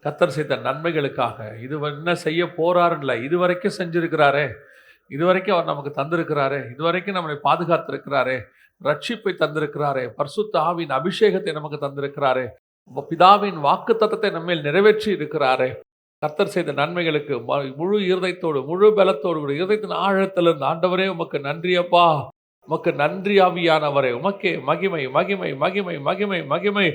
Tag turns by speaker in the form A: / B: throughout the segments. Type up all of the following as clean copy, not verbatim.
A: கர்த்தர் செய்த நன்மைகளுக்காக. இது என்ன செய்ய போறாருல்ல, இதுவரைக்கும் செஞ்சிருக்கிறாரே, இதுவரைக்கும் அவர் நமக்கு தந்திருக்கிறாரே, இதுவரைக்கும் நம்மளை பாதுகாத்திருக்கிறாரே, ரட்சிப்பை தந்திருக்கிறாரே, பரிசுத்த ஆவியின் அபிஷேகத்தை நமக்கு தந்திருக்கிறாரே, பிதாவின் வாக்குத்தத்தத்தை நம்மேல் நிறைவேற்றி இருக்கிறாரே. கர்த்தர் செய்த நன்மைகளுக்கு முழு இருதயத்தோடு, முழு பலத்தோடு, இருதயத்தின் ஆழத்திலிருந்து ஆண்டவரே உமக்கு நன்றி அப்பா, உமக்கு நன்றி ஆவியானவரே, உமக்கே மகிமை மகிமை மகிமை மகிமை மகிமை.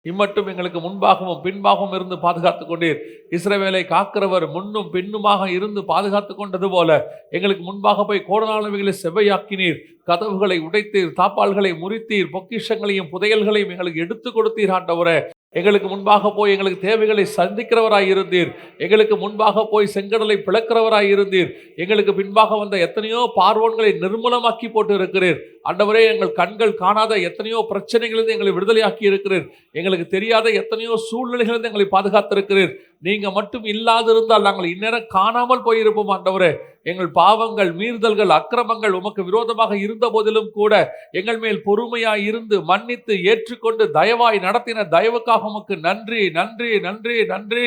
A: இம்மட்டும் எங்களுக்கு முன்பாகவும் பின்பாகவும் இருந்து பாதுகாத்து கொண்டீர். இஸ்ரவேலை காக்கிறவர் முன்னும் பின்னுமாக இருந்து பாதுகாத்து கொண்டது போல எங்களுக்கு முன்பாக போய் கோடனாளவைகளை செவ்வையாக்கினீர், கதவுகளை உடைத்தீர், தாப்பால்களை முறித்தீர், பொக்கிஷங்களையும் புதையல்களையும் எங்களுக்கு எடுத்து கொடுத்தீர். ஆண்டவரே, எங்களுக்கு முன்பாக போய் எங்களுக்கு தேவைகளை சந்திக்கிறவராய் இருந்தீர். எங்களுக்கு முன்பாக போய் செங்கடலை பிளக்கிறவராய் இருந்தீர். எங்களுக்கு பின்பாக வந்த எத்தனையோ பார்வோன்களை நிர்மூலமாக்கி போட்டு இருக்கிறீர். ஆண்டவரே, எங்கள் கண்கள் காணாத எத்தனையோ பிரச்சனைகளிலிருந்து எங்களை விடுதலையாக்கி இருக்கிறீர். எங்களுக்கு தெரியாத எத்தனையோ சூழ்நிலைகளிலிருந்து எங்களை பாதுகாத்திருக்கிறீர். நீங்க மட்டும் இல்லாதிருந்தால் நாங்கள் இந்நேரம் காணாமல் போயிருப்போம். ஆண்டவரே, எங்கள் பாவங்கள், மீறுதல்கள், அக்கிரமங்கள் உமக்கு விரோதமாக இருந்த போதிலும் கூட எங்கள் மேல் பொறுமையாய் இருந்து மன்னித்து ஏற்றுக்கொண்டு தயவாய் நடத்தின தயவுக்காக உமக்கு நன்றி நன்றி நன்றி நன்றி.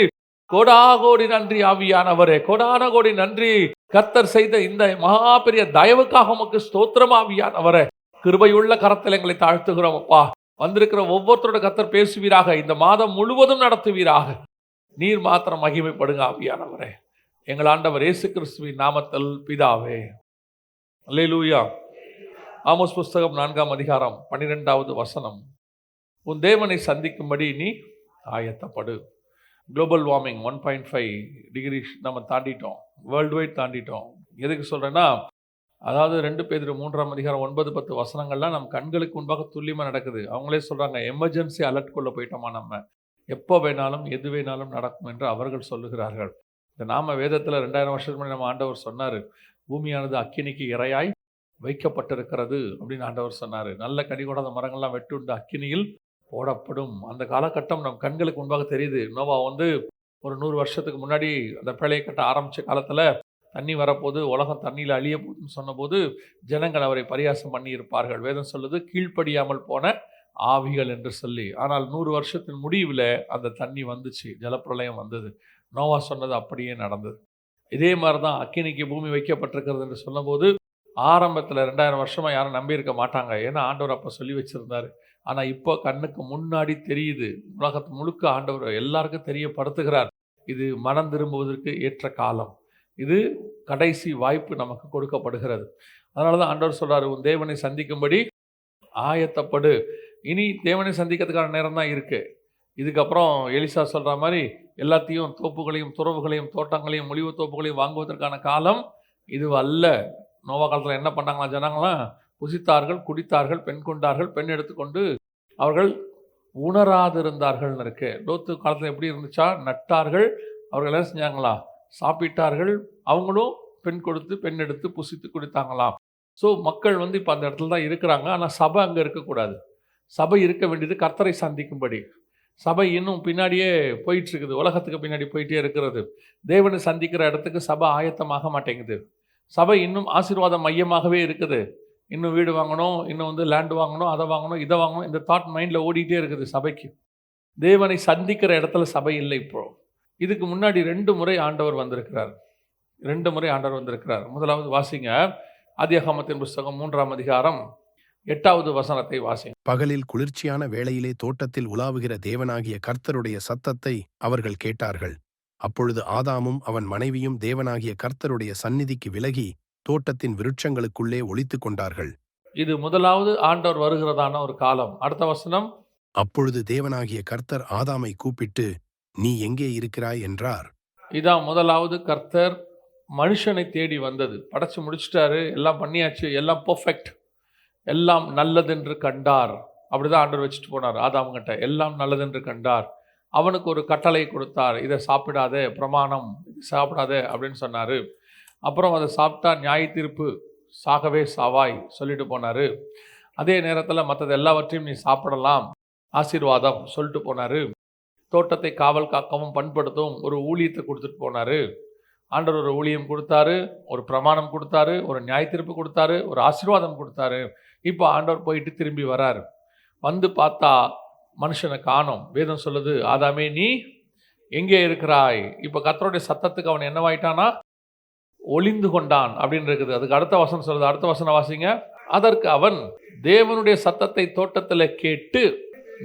A: கோடாகோடி நன்றி ஆவியானவரே, கோடான கோடி நன்றி. கர்த்தர் செய்த இந்த மகா பெரிய தயவுக்காக உமக்கு ஸ்தோத்திரம் ஆவியானவரே. கிருபையுள்ள கரத்தில் எங்களை தாழ்த்துகிறோம் அப்பா. வந்திருக்கிற ஒவ்வொருத்தரோட கர்த்தர் பேசுவீராக, இந்த மாதம் முழுவதும் நடத்துவீராக. நீர் மாத்திரம் மகிமைப்படுங்க ஆவியானவரே. எங்கள் ஆண்டவர் இயேசு கிறிஸ்துவின் நாமத்தில் பிதாவே, அல்லேலூயா. ஆமோஸ் புஸ்தகம் 4ஆம் அதிகாரம் 12வது வசனம். உன் தேவனை சந்திக்கும்படி நீ ஆயத்தப்படு. குளோபல் வார்மிங் 1.5 டிகிரி நம்ம தாண்டிட்டோம், வேர்ல்டு வைட் தாண்டிட்டோம். எதுக்கு சொல்கிறேன்னா, அதாவது 2 பேதுரு 3ஆம் அதிகாரம் 9-10 வசனங்கள்லாம் நம்ம கண்களுக்கு முன்பாக துல்லியமாக நடக்குது. அவங்களே சொல்கிறாங்க, எமர்ஜென்சி அலர்ட்குள்ளே போயிட்டோமா, நம்ம எப்போ வேணாலும் எது வேணாலும் நடக்கும் என்று அவர்கள் சொல்லுகிறார்கள். இந்த நாம வேதத்தில் 2000 வருஷத்துக்கு முன்னாடி நம்ம ஆண்டவர் சொன்னார், பூமியானது அக்கினிக்கு இரையாய் வைக்கப்பட்டிருக்கிறது அப்படின்னு ஆண்டவர் சொன்னார். நல்ல கனி கொடாத மரங்கள்லாம் வெட்டுண்டு அக்கினியில் போடப்படும். அந்த காலகட்டம் நம் கண்களுக்கு முன்பாக தெரியுது. நோவா ஒரு 100 வருஷத்துக்கு முன்னாடி அந்த பேழையை கட்ட ஆரம்பித்த காலத்தில் தண்ணி வரப்போது, உலகம் தண்ணியில் அழிய போகுதுன்னு சொன்னபோது ஜனங்கள் அவரை பரியாசம் பண்ணி இருப்பார்கள். வேதம் சொல்லுது, கீழ்ப்படியாமல் போன ஆவிகள் என்று சொல்லி. ஆனால் 100 வருஷத்தின் முடிவில் அந்த தண்ணி வந்துச்சு, ஜலப்பிரளயம் வந்தது. நோவா சொன்னது அப்படியே நடந்தது. இதே மாதிரி தான் அக்கினிக்கு பூமி வைக்கப்பட்டிருக்கிறது என்று சொன்னபோது ஆரம்பத்தில் 2000 வருஷமாக யாரும் நம்பியிருக்க மாட்டாங்க. ஏன்னா ஆண்டவர் அப்போ சொல்லி வச்சுருந்தார். ஆனால் இப்போ கண்ணுக்கு முன்னாடி தெரியுது. உலகத்து முழுக்க ஆண்டவர் எல்லாருக்கும் தெரியப்படுத்துகிறார். இது மனம் திரும்புவதற்கு ஏற்ற காலம், இது கடைசி வாய்ப்பு நமக்கு கொடுக்கப்படுகிறது. அதனால தான் ஆண்டவர் சொல்கிறார், உன் தேவனை சந்திக்கும்படி ஆயத்தப்படு. இனி தேவனை சந்திக்கிறதுக்கான நேரம் தான் இருக்குது. இதுக்கப்புறம் எலிசா சொல்கிற மாதிரி எல்லாத்தையும், தோப்புகளையும் துறவுகளையும் தோட்டங்களையும் ஒலிவு தோப்புகளையும் வாங்குவதற்கான காலம் இது அல்ல. நோவா காலத்தில் என்ன பண்ணாங்களா ஜனங்களாம்? புசித்தார்கள், குடித்தார்கள், பெண் கொண்டார்கள், பெண் எடுத்துக்கொண்டு அவர்கள் உணராதிருந்தார்கள்னு இருக்கு. லோத்து காலத்தில் எப்படி இருந்துச்சா? நட்டார்கள், அவர்கள் என்ன செஞ்சாங்களா? சாப்பிட்டார்கள், அவங்களும் பெண் கொடுத்து பெண் எடுத்து புசித்து குடித்தாங்களாம். ஸோ மக்கள் இப்போ அந்த இடத்துல தான் இருக்கிறாங்க. ஆனால் சபை அங்கே இருக்கக்கூடாது. சபை இருக்க வேண்டியது கர்த்தரை சந்திக்கும்படி. சபை இன்னும் பின்னாடியே போயிட்டுருக்குது, உலகத்துக்கு பின்னாடி போயிட்டே இருக்கிறது. தேவனை சந்திக்கிற இடத்துக்கு சபை ஆயத்தமாக மாட்டேங்குது. சபை இன்னும் ஆசீர்வாத மையமாகவே இருக்குது. இன்னும் வீடு வாங்கணும், இன்னும் லேண்டு வாங்கணும், அதை வாங்கணும், இதை வாங்கணும், இந்த தாட் மைண்டில் ஓடிட்டே இருக்குது சபைக்கு. தேவனை சந்திக்கிற இடத்துல சபை இல்லை. இப்போ இதுக்கு முன்னாடி 2 முறை ஆண்டவர் வந்திருக்கிறார். 2 முறை ஆண்டவர் வந்திருக்கிறார். முதலாவது வாசிங்க, ஆதியாகமத்தின் புஸ்தகம் 3ஆம் அதிகாரம் 8வது வசனத்தை வாசிங்க.
B: பகலில் குளிர்ச்சியான வேளையிலே தோட்டத்தில் உலாவுகிற தேவனாகிய கர்த்தருடைய சத்தத்தை அவர்கள் கேட்டார்கள். அப்பொழுது ஆதாமும் அவன் மனைவியும் தேவனாகிய கர்த்தருடைய சந்நிதிக்கு விலகி தோட்டத்தின் விருட்சங்களுக்குள்ளே ஒளித்து கொண்டார்கள்.
A: இது முதலாவது ஆண்டவர் வருகிறதான ஒரு காலம். அடுத்த வசனம்,
B: அப்பொழுது தேவனாகிய கர்த்தர் ஆதாமை கூப்பிட்டு, நீ எங்கே இருக்கிறாய் என்றார்.
A: இதான் முதலாவது கர்த்தர் மனுஷனை தேடி வந்தது. படைச்சு முடிச்சிட்டாரு, எல்லாம் பண்ணியாச்சு, எல்லாம் பர்ஃபெக்ட், எல்லாம் நல்லதென்று கண்டார். அப்படிதான் ஆண்டவர் வச்சுட்டு போனார் ஆதாமுகிட்ட. எல்லாம் நல்லதென்று கண்டார். அவனுக்கு ஒரு கட்டளை கொடுத்தார், இதை சாப்பிடாதே, பிரமாணம், சாப்பிடாதே அப்படின்னு சொன்னார். அப்புறம் அதை சாப்பிட்டா நியாய தீர்ப்பு, சாகவே சாவாய் சொல்லிட்டு போனார். அதே நேரத்தில் மற்றது எல்லாவற்றையும் நீ சாப்பிடலாம், ஆசீர்வாதம் சொல்லிட்டு போனார். தோட்டத்தை காவல் காக்கவும் பண்படுத்தவும் ஒரு ஊழியத்தை கொடுத்துட்டு போனார். ஆண்டவர் ஒரு ஊழியம் கொடுத்தாரு, ஒரு பிரமாணம் கொடுத்தாரு, ஒரு நியாய தீர்ப்பு கொடுத்தாரு, ஒரு ஆசீர்வாதம் கொடுத்தாரு. இப்போ ஆண்டவர் போயிட்டு திரும்பி வராரு. வந்து பார்த்தா மனுஷனை காணோம். வேதம் சொல்லுது, ஆதாமே நீ எங்கே இருக்கிறாய்? இப்போ கர்த்தருடைய சத்தத்துக்கு அவன் என்னவாயிட்டானா? ஒளிந்து கொண்டான் அப்படின்னு இருக்குது. அதுக்கு அடுத்த வசனம் சொல்லுது. அடுத்த வசனம் வாசிங்க. அதற்கு அவன் தேவனுடைய சத்தத்தை தோட்டத்தில் கேட்டு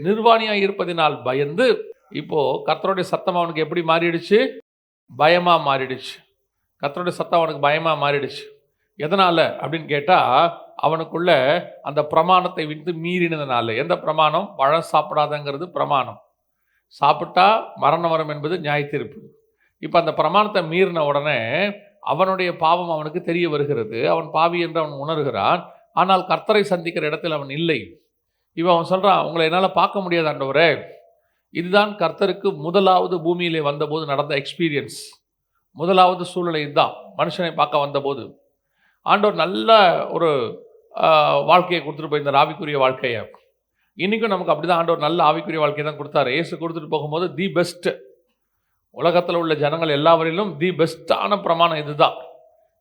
A: நிர்வாணியாய் இருப்பதினால் பயந்து, இப்போ கர்த்தருடைய சத்தம் அவனுக்கு எப்படி மாறிடுச்சு? பயமா மாறிடுச்சு. கர்த்தருடைய சத்தம் அவனுக்கு பயமா மாறிடுச்சு. எதனால அப்படின்னு கேட்டா, அவனுக்குள்ள அந்த பிரமாணத்தை விட்டு மீறினதுனால. எந்த பிரமாணம்? பழம் சாப்பிடாதங்கிறது பிரமாணம். சாப்பிட்டா மரணம் வரும் என்பது நியாயத்தீர்ப்பு. இப்போ அந்த பிரமாணத்தை மீறின உடனே அவனுடைய பாவம் அவனுக்கு தெரிய வருகிறது. அவன் பாவி என்று அவன் உணர்கிறான். ஆனால் கர்த்தரை சந்திக்கிற இடத்தில் அவன் இல்லை. இவன் அவன் சொல்கிறான், உங்களை என்னால் பார்க்க முடியாது ஆண்டவரே. இதுதான் கர்த்தருக்கு முதலாவது பூமியிலே வந்தபோது நடந்த எக்ஸ்பீரியன்ஸ். முதலாவது சூழ்நிலை இதுதான். மனுஷனை பார்க்க வந்தபோது ஆண்டவர் நல்ல ஒரு வாழ்க்கையை கொடுத்துட்டு போயிருந்தார், ஆவிக்குரிய வாழ்க்கையை. இன்றைக்கும் நமக்கு அப்படி தான் ஆண்டவர் நல்ல ஆவிக்குரிய வாழ்க்கையை தான் கொடுத்தாரு. இயேசு கொடுத்துட்டு போகும்போது தி பெஸ்ட்டு, உலகத்தில் உள்ள ஜனங்கள் எல்லாவரிலும் தி பெஸ்ட்டான பிரமாணம் இதுதான்.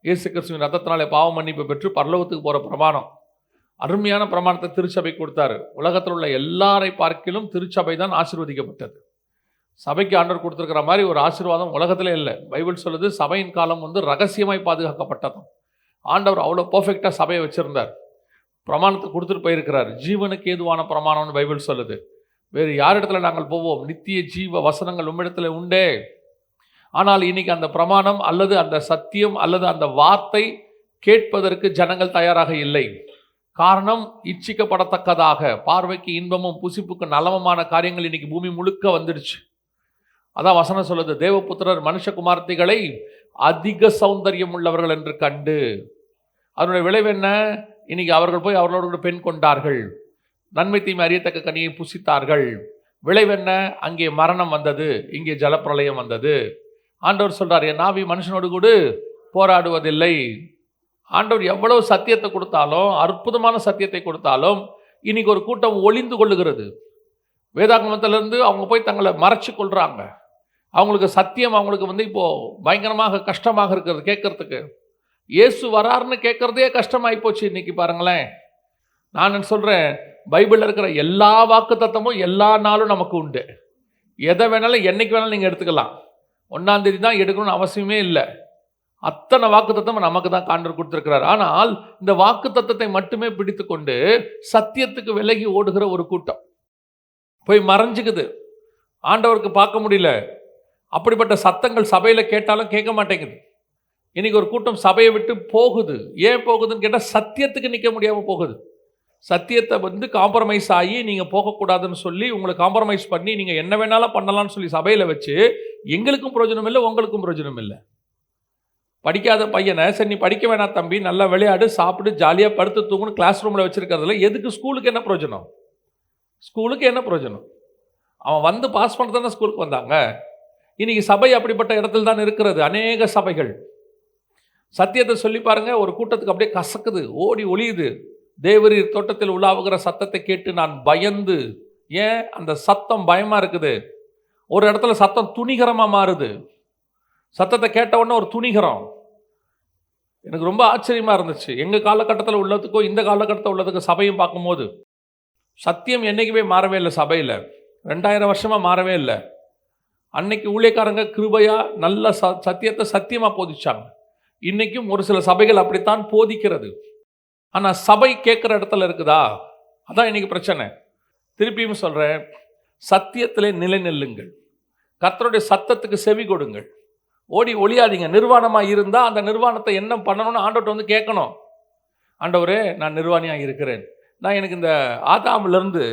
A: இயேசு கிறிஸ்துவின் ரத்தத்தினாலே பாவ மன்னிப்பு பெற்று பரலோகத்துக்கு போகிற பிரமாணம். அருமையான பிரமாணத்தை திருச்சபை கொடுத்தாரு. உலகத்தில் உள்ள எல்லாரை பார்க்கிலும் திருச்சபை தான் ஆசீர்வதிக்கப்பட்டது. சபைக்கு ஆண்டவர் கொடுத்துருக்கிற மாதிரி ஒரு ஆசீர்வாதம் உலகத்திலே இல்லை. பைபிள் சொல்லுது, சபையின் காலம் ரகசியமாய் பாதுகாக்கப்பட்டதும். ஆண்டவர் அவ்வளோ பர்ஃபெக்டாக சபையை வச்சுருந்தார். பிரமாணத்தை கொடுத்துட்டு போயிருக்கிறார். ஜீவனுக்கு ஏதுவான பிரமாணம்னு பைபிள் சொல்லுது. வேறு யார் இடத்துல நாங்கள் போவோம்? நித்திய ஜீவ வசனங்கள் உம்மிடத்தில் உண்டே. ஆனால் இன்னைக்கு அந்த பிரமாணம் அல்லது அந்த சத்தியம் அல்லது அந்த வார்த்தை கேட்பதற்கு ஜனங்கள் தயாராக இல்லை. காரணம், இச்சிக்கப்படத்தக்கதாக பார்வைக்கு இன்பமும் புசிப்புக்கு நலமுமான காரியங்கள் இன்னைக்கு பூமி முழுக்க வந்துடுச்சு. அதான் வசனம் சொல்லுது, தேவபுத்திரர் மனுஷகுமார்த்திகளை அதிக சௌந்தரியம் உள்ளவர்கள் என்று கண்டு. அதனுடைய விளைவு என்ன? இன்னைக்கு அவர்கள் போய் அவர்களோடு பெண் கொண்டார்கள், நன்மை தீமை அறியத்தக்க கனியை புசித்தார்கள். விளைவென்ன? அங்கே மரணம் வந்தது, இங்கே ஜலப்பிரளயம் வந்தது. ஆண்டவர் சொல்றார், என் ஆவி மனுஷனோடு கூட போராடுவதில்லை. ஆண்டவர் எவ்வளவு சத்தியத்தை கொடுத்தாலும், அற்புதமான சத்தியத்தை கொடுத்தாலும், இன்னைக்கு ஒரு கூட்டம் ஒளிந்து கொள்ளுகிறது. வேதாகமத்திலிருந்து அவங்க போய் தங்களை மறைச்சு கொள்றாங்க. அவங்களுக்கு சத்தியம் அவங்களுக்கு இப்போ பயங்கரமாக கஷ்டமாக இருக்கிறது கேட்கறதுக்கு. இயேசு வராருன்னு கேட்கறதே கஷ்டமாகி போச்சு இன்னைக்கு. பாருங்களேன், நான் சொல்றேன், பைபிளில் இருக்கிற எல்லா வாக்கு தத்தமும் எல்லா நாளும் நமக்கு உண்டு. எதை வேணாலும் என்னைக்கு வேணாலும் நீங்கள் எடுத்துக்கலாம். 1ஆம் தேதி தான் எடுக்கணும்னு அவசியமே இல்லை. அத்தனை வாக்கு தத்தம் நமக்கு தான் ஆண்டவர் கொடுத்துருக்கிறார். ஆனால் இந்த வாக்கு தத்தத்தை மட்டுமே பிடித்து கொண்டு சத்தியத்துக்கு விலகி ஓடுகிற ஒரு கூட்டம் போய் மறைஞ்சுக்குது. ஆண்டவருக்கு பார்க்க முடியல. அப்படிப்பட்ட சத்தங்கள் சபையில் கேட்டாலும் கேட்க மாட்டேங்குது. இன்னைக்கு ஒரு கூட்டம் சபையை விட்டு போகுது. ஏன் போகுதுன்னு கேட்டால் சத்தியத்துக்கு நிற்க முடியாமல் போகுது. சத்தியத்தை காம்ப்ரமைஸ் ஆகி நீங்கள் போகக்கூடாதுன்னு சொல்லி உங்களை காம்ப்ரமைஸ் பண்ணி நீங்கள் என்ன வேணாலும் பண்ணலாம்னு சொல்லி சபையில் வச்சு எங்களுக்கும் பிரயோஜனம் இல்லை, உங்களுக்கும் பிரயோஜனம் இல்லை. படிக்காத பையனை, சரி நீ படிக்க வேணாம் தம்பி, நல்லா விளையாடு, சாப்பிடு, ஜாலியாக படுத்து தூங்குன்னு கிளாஸ் ரூமில் வச்சுருக்கிறதுல எதுக்கு? ஸ்கூலுக்கு என்ன பிரயோஜனம்? ஸ்கூலுக்கு என்ன பிரயோஜனம்? அவன் பாஸ் பண்ண தானே ஸ்கூலுக்கு வந்தாங்க. இன்னைக்கு சபை அப்படிப்பட்ட இடத்துல தான் இருக்கிறது. அநேக சபைகள் சத்தியத்தை சொல்லி பாருங்க, ஒரு கூட்டத்துக்கு அப்படியே கசக்குது, ஓடி ஒளியுது. தேவரீர் தோட்டத்தில் உலாவுகிற சத்தத்தை கேட்டு நான் பயந்து. ஏன்? அந்த சத்தம் பயமா இருக்குது. ஒரு இடத்துல சத்தம் துணிகரமா மாறுது. சத்தத்தை கேட்ட உடனே ஒரு துணிகரம். எனக்கு ரொம்ப ஆச்சரியமா இருந்துச்சு. எங்க காலகட்டத்தில் உள்ளதுக்கும் இந்த காலகட்டத்தில் உள்ளதுக்கும் சபையும் பார்க்கும்போது சத்தியம் என்னைக்குமே மாறவே இல்லை. சபையில் 2000 வருஷமா மாறவே இல்லை. அன்னைக்கு ஊழியக்காரங்க கிருபையா நல்ல சத்தியத்தை சத்தியமா போதிச்சாங்க. இன்னைக்கும் ஒரு சில சபைகள் அப்படித்தான் போதிக்கிறது. ஆனால் சபை கேட்குற இடத்துல இருக்குதா? அதான் இன்னைக்கு பிரச்சனை. திருப்பியும் சொல்கிறேன், சத்தியத்திலே நிலை நில்லுங்கள். கர்த்தருடைய சத்தத்துக்கு செவி கொடுங்கள். ஓடி ஒளியாதீங்க. நிர்வாணமாக இருந்தால் அந்த நிர்வாணத்தை என்ன பண்ணணும்னு ஆண்டவர்கிட்ட கேட்கணும். ஆண்டவரே, நான் நிர்வாணியாக இருக்கிறேன். நான் எனக்கு இந்த ஆதாமிலிருந்து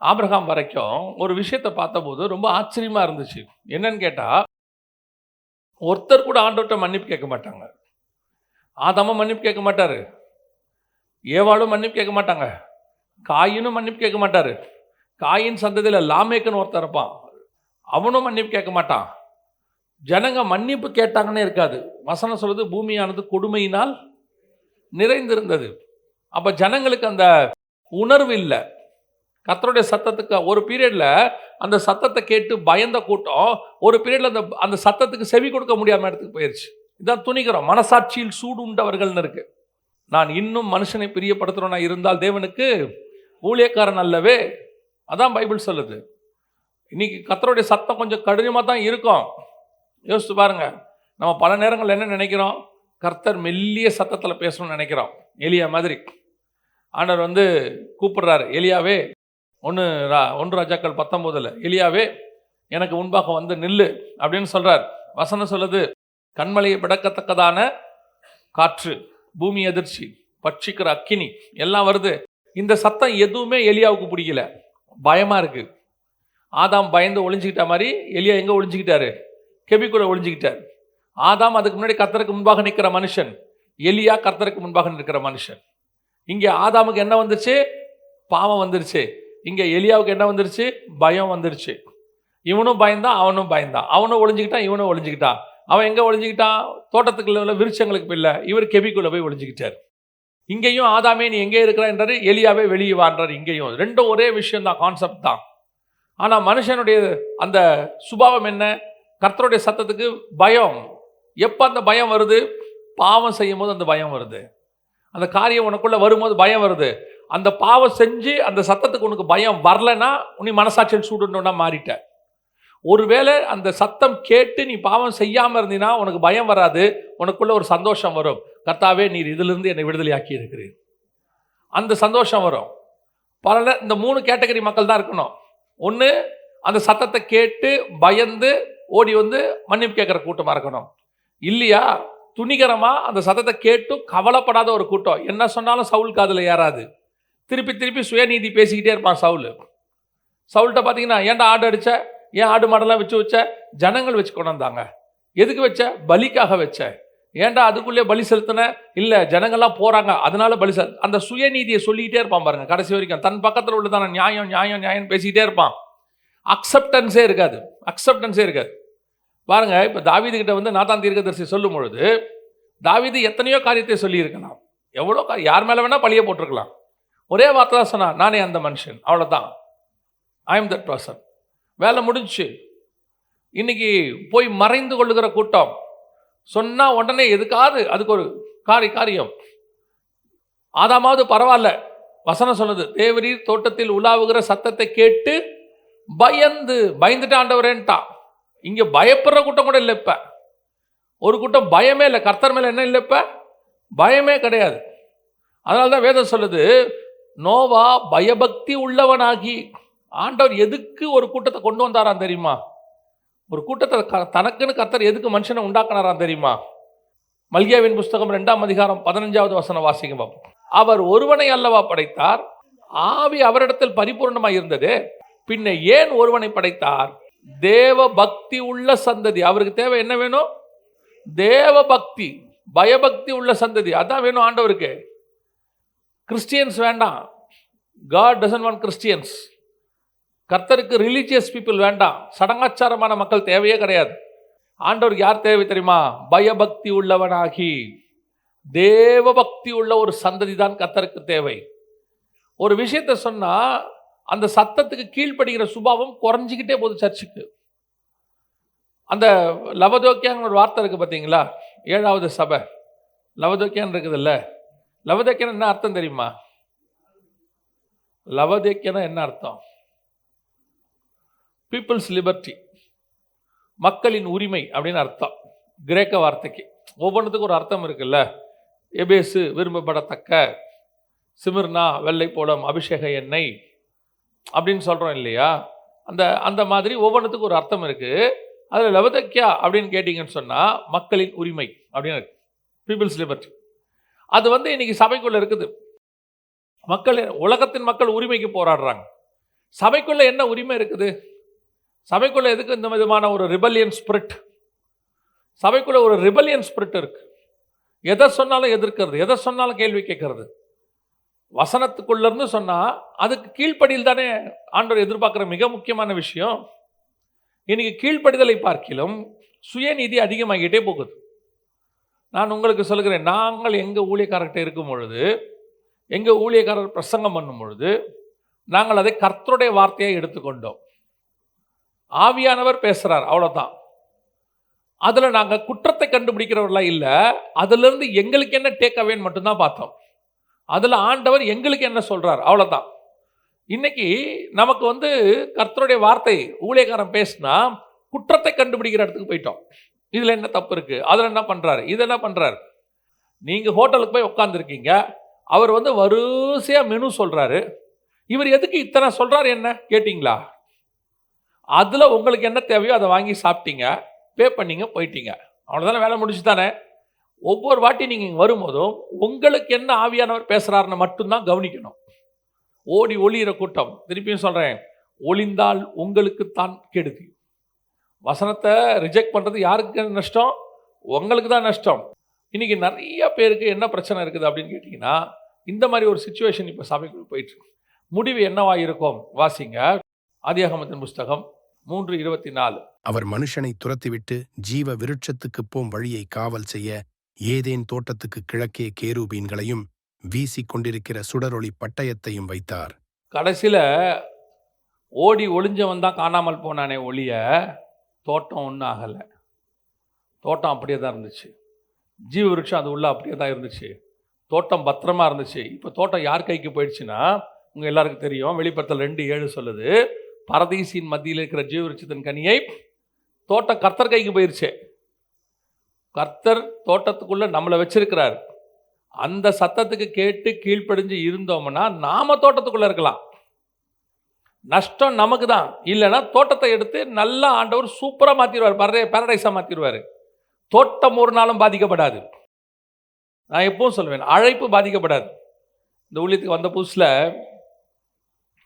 A: ஆபிரகாம் வரைக்கும் ஒரு விஷயத்தை பார்த்தபோது ரொம்ப ஆச்சரியமாக இருந்துச்சு. என்னன்னு கேட்டால், ஒருத்தர் கூட ஆண்டவர்கிட்ட மன்னிப்பு கேட்க மாட்டாங்க. ஆதாமும் மன்னிப்பு கேட்க மாட்டார், ஏவாளும் மன்னிப்பு கேட்க மாட்டாங்க, காயினும் மன்னிப்பு கேட்க மாட்டார். காயின் சந்ததியில் லாமேக்குன்னு ஒருத்தர் இருப்பான், அவனும் மன்னிப்பு கேட்க மாட்டான். ஜனங்க மன்னிப்பு கேட்டாங்கன்னே இருக்காது. வசனம் சொல்லுது, பூமியானது கொடுமையினால் நிறைந்திருந்தது. அப்போ ஜனங்களுக்கு அந்த உணர்வு இல்லை. கர்த்தருடைய சத்தத்துக்கு ஒரு பீரியடில் அந்த சத்தத்தை கேட்டு பயந்த கூட்டம் ஒரு பீரியடில் அந்த சத்தத்துக்கு செவி கொடுக்க முடியாமல் இடத்துக்கு போயிடுச்சு. இதான் துணிகரம். மனசாட்சியில் சூடு உண்டவர்கள்னு இருக்கு. நான் இன்னும் மனுஷனை பிரியப்படுத்துகிறவனா இருந்தால் தேவனுக்கு ஊழியக்காரன் அல்லவே. அதான் பைபிள் சொல்லுது. இன்னைக்கு கர்த்தருடைய சத்தம் கொஞ்சம் கடினமாக தான் இருக்கும். யோசித்து பாருங்க, நம்ம பல நேரங்கள் என்ன நினைக்கிறோம், கர்த்தர் மெல்லிய சத்தத்தில் பேசணும்னு நினைக்கிறோம். எலியா மாதிரி ஆண்டவர் வந்து கூப்பிடுறாரு, எலியாவே, 1 ராஜாக்கள் 19 எலியாவே எனக்கு முன்பாக வந்து நில்லு அப்படின்னு சொல்றார். வசனம் சொல்லுது, கண்மலையை விடக்கத்தக்கதான காற்று, பூமி அதிர்ச்சி, பட்சிக்கிற அக்கினி எல்லாம் வருது. இந்த சத்தம் எதுவுமே எலியாவுக்கு பிடிக்கல, பயமா இருக்கு. ஆதாம் பயந்து ஒளிஞ்சுக்கிட்ட மாதிரி எலியா எங்க ஒளிஞ்சுக்கிட்டாரு, கெபிக்குள்ள ஒளிஞ்சுக்கிட்டார். ஆதாம் அதுக்கு முன்னாடி கர்த்தருக்கு முன்பாக நிற்கிற மனுஷன், எலியா கர்த்தருக்கு முன்பாக நிற்கிற மனுஷன். இங்கே ஆதாமுக்கு என்ன வந்துருச்சு, பாவம் வந்துருச்சு. இங்கே எலியாவுக்கு என்ன வந்துருச்சு, பயம் வந்துருச்சு. இவனும் பயந்தான், அவனும் பயந்தான். அவனும் ஒளிஞ்சுக்கிட்டான், இவனும் ஒளிஞ்சுக்கிட்டான். அவன் எங்கே ஒளிஞ்சுக்கிட்டான், தோட்டத்துக்குள்ள விருட்சங்களுக்கு இல்லை, இவர் கெபிக்குள்ள போய் ஒளிஞ்சுக்கிட்டார். இங்கேயும் ஆதாமே நீ எங்கே இருக்கிறான்றாரு, எலியாவே வெளியே வான்றார். இங்கேயும் ரெண்டும் ஒரே விஷயம் தான், கான்செப்ட் தான். ஆனால் மனுஷனுடைய அந்த சுபாவம் என்ன, கர்த்தருடைய சத்தத்துக்கு பயம். எப்போ அந்த பயம் வருது, பாவம் செய்யும் போது அந்த பயம் வருது. அந்த காரியம் உனக்குள்ள வரும்போது பயம் வருது. அந்த பாவம் செஞ்சு அந்த சத்தத்துக்கு உனக்கு பயம் வரலன்னா நீ மனசாட்சியில் சூடணும்னா மாறிட்ட. ஒருவேளை அந்த சத்தம் கேட்டு நீ பாவம் செய்யாமல் இருந்தீன்னா உனக்கு பயம் வராது, உனக்குள்ள ஒரு சந்தோஷம் வரும். கர்த்தாவே நீர் இதிலிருந்து என்னை விடுதலையாக்கி இருக்கிறீர், அந்த சந்தோஷம் வரும். இந்த 3 கேட்டகரி மக்கள் தான் இருக்கணும். ஒன்று, அந்த சத்தத்தை கேட்டு பயந்து ஓடி வந்து மன்னிப்பு கேட்குற கூட்டமாக இருக்கணும். இல்லையா, துணிகரமாக அந்த சத்தத்தை கேட்டும் கவலைப்படாத ஒரு கூட்டம். என்ன சொன்னாலும் சவுல் காதில் ஏறாது, திருப்பி திருப்பி சுயநீதி பேசிக்கிட்டே இருப்பான் சவுல். சவுல்கிட்ட பார்த்தீங்கன்னா, ஏன்டா ஆடு அடித்த, ஏன் ஆடு மாடெல்லாம் வச்ச, ஜனங்கள் வச்சு கொண்டு வந்தாங்க. எதுக்கு வச்ச, பலிக்காக வச்ச. ஏன்டா அதுக்குள்ளே பலி செலுத்தின, இல்லை ஜனங்கள்லாம் போகிறாங்க அதனால பலி அந்த சுயநீதியை சொல்லிக்கிட்டே இருப்பான் பாருங்க கடைசி வரைக்கும். தன் பக்கத்தில் உள்ளதான நியாயம் நியாயம் நியாயம் பேசிக்கிட்டே இருப்பான். அக்செப்டன்ஸே இருக்காது, அக்செப்டன்ஸே இருக்காது. பாருங்க, இப்போ தாவீது கிட்ட வந்து நாத்தான் தீர்க்கதரிசி சொல்லும் பொழுது தாவீது எத்தனையோ காரியத்தை சொல்லியிருக்கலாம், எவ்வளோ யார் மேலே வேணால் பழிய போட்டிருக்கலாம். ஒரே வார்த்தை தான் சொன்னான், நானே அந்த மனுஷன், அவ்வளோதான், ஐ எம் தட் பர்சன். வேலை முடிஞ்சு. இன்னைக்கு போய் மறைந்து கொள்ளுகிற கூட்டம் சொன்னால் உடனே எதுக்காது அதுக்கு ஒரு காரியம். ஆதாமாவது பரவாயில்ல, வசனம் சொன்னது, தேவரீர் தோட்டத்தில் உலாவுகிற சத்தத்தை கேட்டு பயந்துட்டு ஆண்டவரேன்ட்டான். இங்கே பயப்படுற கூட்டம் கூட இல்லை. இப்போ ஒரு கூட்டம் பயமே இல்லை, கர்த்தர் மேலே என்ன இல்லை, இப்போ பயமே கிடையாது. அதனால தான் வேதம் சொல்லுது, நோவா பயபக்தி உள்ளவனாகி. ஆண்டவர் எதுக்கு ஒரு கூட்டத்தை கொண்டு வந்தாராம் தெரியுமா, ஒரு கூட்டத்தை தனக்குன்னு கர்த்தர் எதுக்கு மனுஷனை உண்டாக்கினாராம் தெரியுமா. மல்கியாவின் புஸ்தகம் 2ஆம் அதிகாரம் 15வது வசனம் வாசிங்க பார்ப்போம். அவர் ஒருவனை அல்லவா படைத்தார், ஆவி அவரிடத்தில் பரிபூர்ணமாக இருந்தது, பின்ன ஏன் ஒருவனை படைத்தார், தேவ பக்தி உள்ள சந்ததி. அவருக்கு தேவை என்ன வேணும், தேவ பக்தி, பயபக்தி உள்ள சந்ததி, அதான் வேணும் ஆண்டவருக்கு. கிறிஸ்டியன்ஸ் வேண்டாம், God doesn't want Christians. கர்த்தருக்கு ரிலீஜியஸ் பீப்புள் வேண்டாம், சடங்காச்சாரமான மக்கள் தேவையே கிடையாது. ஆண்டவருக்கு யார் தேவை தெரியுமா, பயபக்தி உள்ளவனாகி தேவ பக்தி உள்ள ஒரு சந்ததி தான் கர்த்தருக்கு தேவை. ஒரு விஷயத்தை சொன்னா அந்த சத்தத்துக்கு கீழ்ப்படுகிற சுபாவம் குறைஞ்சிக்கிட்டே போகுது சர்ச்சுக்கு. அந்த லவதோக்கியான்னு ஒரு வார்த்தை இருக்குது பார்த்தீங்களா, 7வது சபை லவதோக்கியான்னு இருக்குது இல்லை. லவதோக்கியான்னு என்ன அர்த்தம் தெரியுமா, லவதோக்கியானா என்ன அர்த்தம், பீப்புள்ஸ் லிபர்ட்டி, மக்களின் உரிமை அப்படின்னு அர்த்தம். கிரேக்க வார்த்தைக்கு ஒவ்வொன்றுத்துக்கும் ஒரு அர்த்தம் இருக்குல்ல. எபேசு விரும்பப்படத்தக்க, சிமிர்னா வெள்ளை போலம் அபிஷேக எண்ணெய் அப்படின்னு சொல்கிறோம் இல்லையா. அந்த மாதிரி ஒவ்வொன்றுத்துக்கும் ஒரு அர்த்தம் இருக்குது. அதில் லவதோக்கியா அப்படின்னு கேட்டிங்கன்னு சொன்னால் மக்களின் உரிமை அப்படின்னு இருக்கு, பீப்புள்ஸ் லிபர்ட்டி. அது வந்து இன்னைக்கு சபைக்குள்ளே இருக்குது. உலகத்தின் மக்கள் உரிமைக்கு போராடுறாங்க. சபைக்குள்ளே என்ன உரிமை இருக்குது, சபைக்குள்ளே எதுக்கு இந்த விதமான ஒரு ரிபல்லியன் ஸ்பிரிட், சபைக்குள்ளே ஒரு ரிபல்லியன் ஸ்பிரிட் இருக்குது. எதை சொன்னாலும் எதிர்க்கிறது, எதை சொன்னாலும் கேள்வி கேட்கறது. வசனத்துக்குள்ளேருந்து சொன்னால் அதுக்கு கீழ்ப்படியில் தானே ஆண்டவர் எதிர்பார்க்குற மிக முக்கியமான விஷயம். இன்னைக்கு கீழ்ப்படிதலை பார்க்கிலும் சுயநீதி அதிகமாகிட்டே போகுது. நான் உங்களுக்கு சொல்கிறேன், நாங்கள் எங்கள் ஊழியக்காரர்கிட்ட இருக்கும் பொழுது, எங்கள் ஊழியக்காரர் பிரசங்கம் பண்ணும் பொழுது நாங்கள் அதை கர்த்தருடைய வார்த்தையை எடுத்துக்கொண்டோம். ஆவியானவர் பேசுகிறார், அவ்வளோதான். அதில் நாங்கள் குற்றத்தை கண்டுபிடிக்கிறவர்களா இல்லை, அதிலிருந்து எங்களுக்கு என்ன டேக் அவேன்னு மட்டும்தான் பார்த்தோம். அதில் ஆண்டவர் எங்களுக்கு என்ன சொல்கிறார், அவ்வளோதான். இன்னைக்கு நமக்கு கர்த்தருடைய வார்த்தை ஊழியக்காரன் பேசினா குற்றத்தை கண்டுபிடிக்கிற இடத்துக்கு போயிட்டோம். இதில் என்ன தப்பு இருக்கு, அதில் என்ன பண்ணுறாரு, இது என்ன பண்ணுறாரு. நீங்கள் ஹோட்டலுக்கு போய் உட்காந்துருக்கீங்க, அவர் வரிசையாக மெனு சொல்கிறாரு. இவர் எதுக்கு இத்தனை சொல்கிறாரு என்ன கேட்டிங்களா? அதில் உங்களுக்கு என்ன தேவையோ அதை வாங்கி சாப்பிட்டீங்க, பே பண்ணீங்க, போயிட்டீங்க. அவ்வளோதானே, வேலை முடிச்சு தானே. ஒவ்வொரு வாட்டி நீங்கள் இங்கே வரும்போதும் உங்களுக்கு என்ன ஆவியானவர் பேசுகிறாருன்னு மட்டும்தான் கவனிக்கணும். ஓடி ஒளியிற கூட்டம், திருப்பியும் சொல்கிறேன், ஒளிந்தால் உங்களுக்குத்தான் கெடுதி. வசனத்தை ரிஜெக்ட் பண்ணுறது யாருக்கு நஷ்டம்? உங்களுக்கு தான் நஷ்டம். இன்றைக்கி நிறைய பேருக்கு என்ன பிரச்சனை இருக்குது அப்படின்னு கேட்டிங்கன்னா, இந்த மாதிரி ஒரு சிச்சுவேஷன் இப்போ சபைக்குள் போயிட்டுருக்கு. முடிவு என்னவா இருக்கும்? வாசிங்க ஆதியாகமத்தின் புஸ்தகம் 3:24.
B: அவர் மனுஷனை துரத்திவிட்டு ஜீவ விருட்சத்துக்குப் போம் வழியை காவல் செய்ய ஏதேன் தோட்டத்துக்கு கிழக்கே கேருபீன்களையும் வீசிக் கொண்டிருக்கிற சுடரொளி பட்டயத்தையும் வைத்தார்.
A: கடைசியில் ஓடி ஒளிஞ்சவன் தான் காணாமல் போனானே ஒளிய, தோட்டம் ஒன்றும் ஆகலை. தோட்டம் அப்படியே தான் இருந்துச்சு. ஜீவ விருட்சம் அது உள்ள அப்படியே தான் இருந்துச்சு. தோட்டம் பத்திரமா இருந்துச்சு. இப்போ தோட்டம் யார் கைக்கு போயிடுச்சுன்னா, உங்கள் எல்லாருக்கும் தெரியும், வெளிப்படுத்தல் 2:7 சொல்லுது, பரதீசின் மத்தியில் இருக்கிற ஜீவ விருட்சத்தின் கனியை தோட்டம் கர்த்தர் கைக்கு போயிடுச்சு. கர்த்தர் தோட்டத்துக்குள்ளே நம்மளை வச்சிருக்கிறார். அந்த சத்தத்துக்கு கேட்டு கீழ்ப்படிஞ்சு இருந்தோம்னா நாம தோட்டத்துக்குள்ளே இருக்கலாம். நஷ்டம் நமக்கு தான். இல்லைன்னா தோட்டத்தை எடுத்து நல்லா ஆண்டவர் சூப்பராக மாற்றிடுவார், பேரடைஸாக மாற்றிடுவார். தோட்டம் ஒரு நாளும் பாதிக்கப்படாது. நான் எப்பவும் சொல்லுவேன், அழைப்பு பாதிக்கப்படாது. இந்த ஊழியத்துக்கு வந்த புதுசில்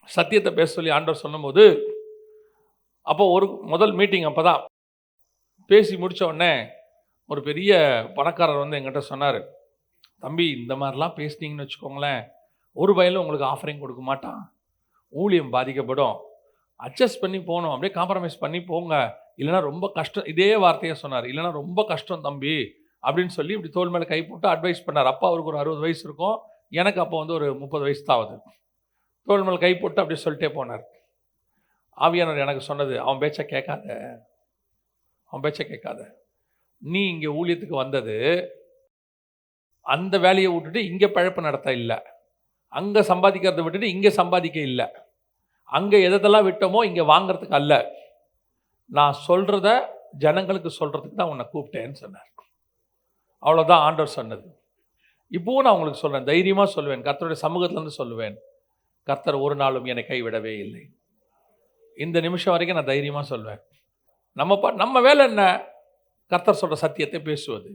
A: சத்தியத்தை பேச சொல்லி ஆண்டவர் சொல்லும்போது, அப்போ ஒரு முதல் மீட்டிங் அப்போ தான் பேசி முடித்த உடனே ஒரு பெரிய பணக்காரர் எங்கிட்ட சொன்னார், தம்பி இந்த மாதிரிலாம் பேசினீங்கன்னு வச்சுக்கோங்களேன், ஒரு வயலும் உங்களுக்கு ஆஃபரிங் கொடுக்க மாட்டான், ஊழியம் பாதிக்கப்படும், அட்ஜஸ்ட் பண்ணி போகணும், அப்படியே காம்ப்ரமைஸ் பண்ணி போங்க, இல்லைனா ரொம்ப கஷ்டம். இதே வார்த்தையை சொன்னார், இல்லைனா ரொம்ப கஷ்டம் தம்பி அப்படின்னு சொல்லி இப்படி தோள் மேலே கை போட்டு அட்வைஸ் பண்ணார். அப்போ அவருக்கு ஒரு 60 வயசு இருக்கும், எனக்கு அப்போ ஒரு 30 வயசு தான் ஆகுது. தோள் மேலே கை போட்டு அப்படியே சொல்லிட்டே போனார். ஆவியானவர் எனக்கு சொன்னது, அவன் பேச்சை கேட்காத, நீ இங்கே ஊழியத்துக்கு வந்தது அந்த வேலையை விட்டுட்டு இங்கே பழப்பு நடத்த இல்லை, அங்கே சம்பாதிக்கிறத விட்டுட்டு இங்கே சம்பாதிக்க இல்லை, அங்கே எதெல்லாம் விட்டோமோ இங்கே வாங்கிறதுக்கு அல்ல, நான் சொல்கிறத ஜனங்களுக்கு சொல்கிறதுக்கு தான் உன்னை கூப்பிட்டேன்னு சொன்னார். அவ்வளோதான் ஆண்டவர் சொன்னது. இப்போவும் நான் உங்களுக்கு சொல்கிறேன், தைரியமாக சொல்லுவேன், கர்த்தருடைய சமூகத்திலேருந்து சொல்லுவேன், கர்த்தர் ஒரு நாளும் என்னை கைவிடவே இல்லை. இந்த நிமிஷம் வரைக்கும் நான் தைரியமாக சொல்வேன். நம்ம வேலை என்ன? கர்த்தர் சொல்கிற சத்தியத்தை பேசுவது,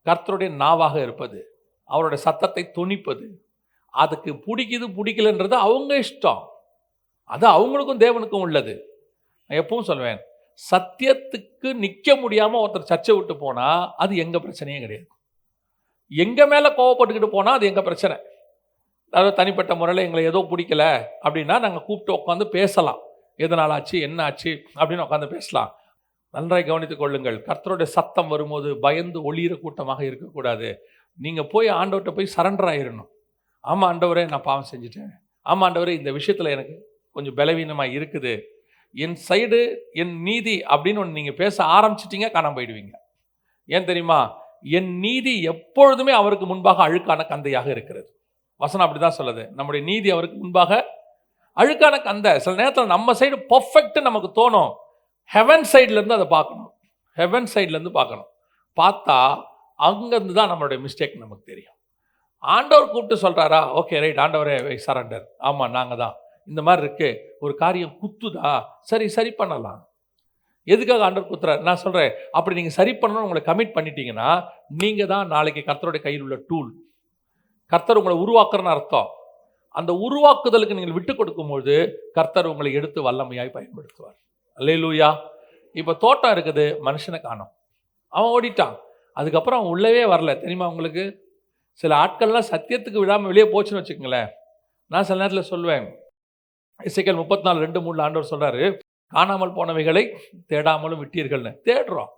A: கர்த்தருடைய நாவாக இருப்பது, அவருடைய சத்தத்தை துணிப்பது. அதுக்கு பிடிக்கலன்றது அவங்க இஷ்டம், அது அவங்களுக்கும் தேவனுக்கும் உள்ளது. நான் எப்பவும் சொல்வேன், சத்தியத்துக்கு நிற்க முடியாமல் ஒருத்தர் சர்ச்சை விட்டு போனால் அது எங்கள் பிரச்சனையே கிடையாது. எங்கள் மேலே கோவப்பட்டுக்கிட்டு போனால் அது எங்கள் பிரச்சனை. அதாவது தனிப்பட்ட முறையில் எங்களை ஏதோ பிடிக்கல அப்படின்னா நாங்கள் கூப்பிட்டு உட்காந்து பேசலாம், எதனால் ஆச்சு, என்ன ஆச்சு அப்படின்னு உட்காந்து பேசலாம். நன்றாய் கவனித்துக் கொள்ளுங்கள், கர்த்தருடைய சத்தம் வரும்போது பயந்து ஒளியிற கூட்டமாக இருக்கக்கூடாது. நீங்கள் போய் ஆண்டவர்கிட்ட போய் சரண்டர் ஆகிடணும். ஆமாம் ஆண்டவரே, நான் பாவம் செஞ்சுட்டேன், ஆமாம் ஆண்டவரே, இந்த விஷயத்தில் எனக்கு கொஞ்சம் பலவீனமாக இருக்குது, என் சைடு என் நீதி அப்படின்னு ஒன்று நீங்கள் பேச ஆரம்பிச்சிட்டிங்க, காணாமல் போயிடுவீங்க. ஏன் தெரியுமா? என் நீதி எப்பொழுதுமே அவருக்கு முன்பாக அழுக்கான கந்தையாக இருக்கிறது. வசனம் அப்படி தான் சொல்லுது, நம்முடைய நீதி அவருக்கு முன்பாக அழுக்கான கந்தை. சில நேரத்தில் நம்ம சைடு பர்ஃபெக்ட் நமக்கு தோணும், ஹெவன் சைட்லேருந்து அதை பார்க்கணும், ஹெவன் சைட்லேருந்து பார்க்கணும். பார்த்தா அங்கேருந்து தான் நம்மளுடைய மிஸ்டேக் நமக்கு தெரியும். ஆண்டவர் கூப்பிட்டு சொல்கிறாரா, ஓகே ரைட் ஆண்டவரே சரண்டர், ஆமாம் நாங்கள் தான், இந்த மாதிரி இருக்கு, ஒரு காரியம் குத்துதா, சரி பண்ணலாம். எதுக்காக ஆண்டவர் குத்துறாரு? நான் சொல்கிறேன், அப்படி நீங்கள் சரி பண்ணணும்னு உங்களை கமிட் பண்ணிட்டீங்கன்னா நீங்கள் தான் நாளைக்கு கர்த்தருடைய கையில் உள்ள டூல். கர்த்தர் உங்களை உருவாக்குறன்னு அர்த்தம். அந்த உருவாக்குதலுக்கு நீங்கள் விட்டு கொடுக்கும்போது கர்த்தர் உங்களை எடுத்து வல்லமையாய் பயன்படுத்துவார். அல்லேலூயா. இப்போ தோட்டம் இருக்குது, மனுஷனை காணோம், அவன் ஓடிட்டான், அதுக்கப்புறம் அவன் உள்ளவே வரல. தெரியுமா உங்களுக்கு? சில ஆட்கள்லாம் சத்தியத்துக்கு விடாமல் வெளியே போச்சுன்னு வச்சுக்கோங்களேன். நான் சில நேரத்தில் சொல்லுவேன், எசேக்கியேல் 34:2-3 ஆண்டவர் சொல்கிறாரு, காணாமல் போனவைகளை தேடாமலும் விட்டீர்கள்னு. தேடுறோம்,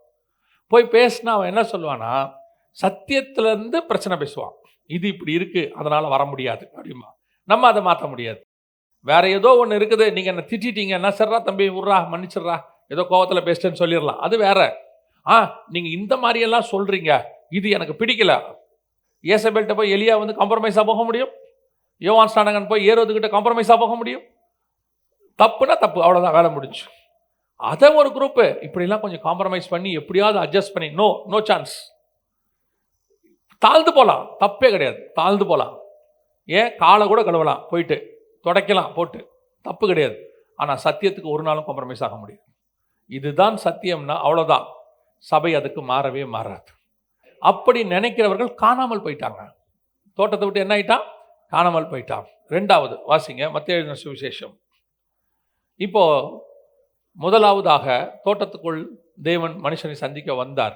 A: போய் பேசினா அவன் என்ன சொல்லுவான்னா, சத்தியத்திலேருந்து பிரச்சனை பேசுவான், இது இப்படி இருக்குது அதனால் வர முடியாது அப்படிமா. நம்ம அதை மாற்ற முடியாது. வேறு ஏதோ ஒன்று இருக்குது, நீங்கள் என்ன திட்டிட்டீங்கன்னா, சரிடா தம்பி விட்றா மன்னிச்சிட்றா, ஏதோ கோவத்தில் பேசிட்டேன்னு சொல்லிடலாம், அது வேற. நீங்கள் இந்த மாதிரியெல்லாம் சொல்கிறீங்க, இது எனக்கு பிடிக்கல. ஏசபேல்கிட்ட போய் எலியா காம்ப்ரமைஸாக போக முடியும்? யோவான் ஸ்நானகன் போய் ஏரோதுகிட்ட காம்ப்ரமைஸாக போக முடியும்? தப்புனா தப்பு, அவ்வளோதான், வேலை முடிஞ்சு. அதை ஒரு குரூப்பு இப்படிலாம் கொஞ்சம் காம்ப்ரமைஸ் பண்ணி எப்படியாவது அட்ஜஸ்ட் பண்ணி நோ சான்ஸ், தாழ்ந்து போகலாம், தப்பே கிடையாது, தாழ்ந்து போகலாம். ஏன் காலை கூட கழுவலாம், போயிட்டு துடைக்கலாம் போட்டு, தப்பு கிடையாது. ஆனால் சத்தியத்துக்கு ஒரு நாளும் காம்ப்ரமைஸ் ஆக முடியாது. இதுதான் சத்தியம்னா அவ்வளோதான், சபை அதுக்கு மாறவே மாறாது. அப்படி நினைக்கிறவர்கள் காணாமல் போயிட்டாங்க. தோட்டத்தை விட்டு என்ன ஆயிட்டான்? காணாமல் போயிட்டான். 2வது வாசிங்க, மத்தேயு எழுதின சுவிசேஷம். இப்போ முதலாவதாக தோட்டத்துக்குள் தேவன் மனுஷனை சந்திக்க வந்தார்.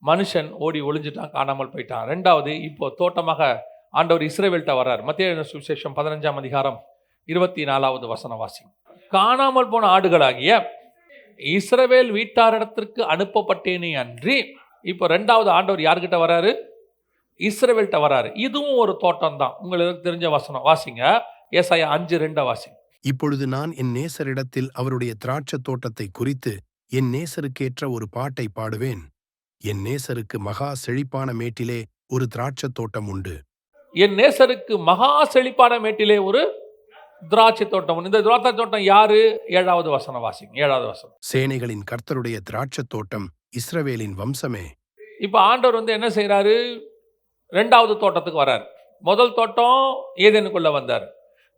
A: மனுஷன் ஓடி ஒளிஞ்சிட்டான், காணாமல் போயிட்டான். 2வது இப்போ தோட்டமாக ஆண்டவர் இஸ்ரவேல்கிட்ட வர்றார். மத்தேயு எழுதின சுவிசேஷம் 15ஆம் அதிகாரம் 24வது வசனம் வாசிங்க. காணாமல் போன ஆடுகளாகிய இஸ்ரவேல் வீட்டாரிடத்திற்கு அனுப்பப்பட்டேனே அன்றி, இப்போ 2வது ஆண்டவர் யார்கிட்ட வராரு? இஸ்ரவேல்கிட்ட வராரு. இதுவும் ஒரு தோட்டம் தான். உங்களுக்கு தெரிஞ்ச வசனம் வாசிங்க, ஏசாயா 5:2 வாசிங்க.
B: இப்பொழுது நான் என் நேசரிடத்தில் அவருடைய திராட்சை தோட்டத்தை குறித்து என் நேசருக்கேற்ற ஒரு பாட்டை பாடுவேன். என் நேசருக்கு மகா செழிப்பான மேட்டிலே ஒரு திராட்சை தோட்டம் உண்டு.
A: என் நேசருக்கு மகா செழிப்பான மேட்டிலே ஒரு திராட்சை தோட்டம் உண்டு. இந்த திராட்சை தோட்டம் யாரு? 7வது வசனம் வாசிங்க, 7வது வசனம்.
B: சேனைகளின் கர்த்தருடைய திராட்சை தோட்டம் இஸ்ரவேலின் வம்சமே.
A: இப்போ ஆண்டவர் என்ன செய்யறாரு? 2வது தோட்டத்துக்கு வராரு. முதல் தோட்டம் ஏதேனுக்குள்ள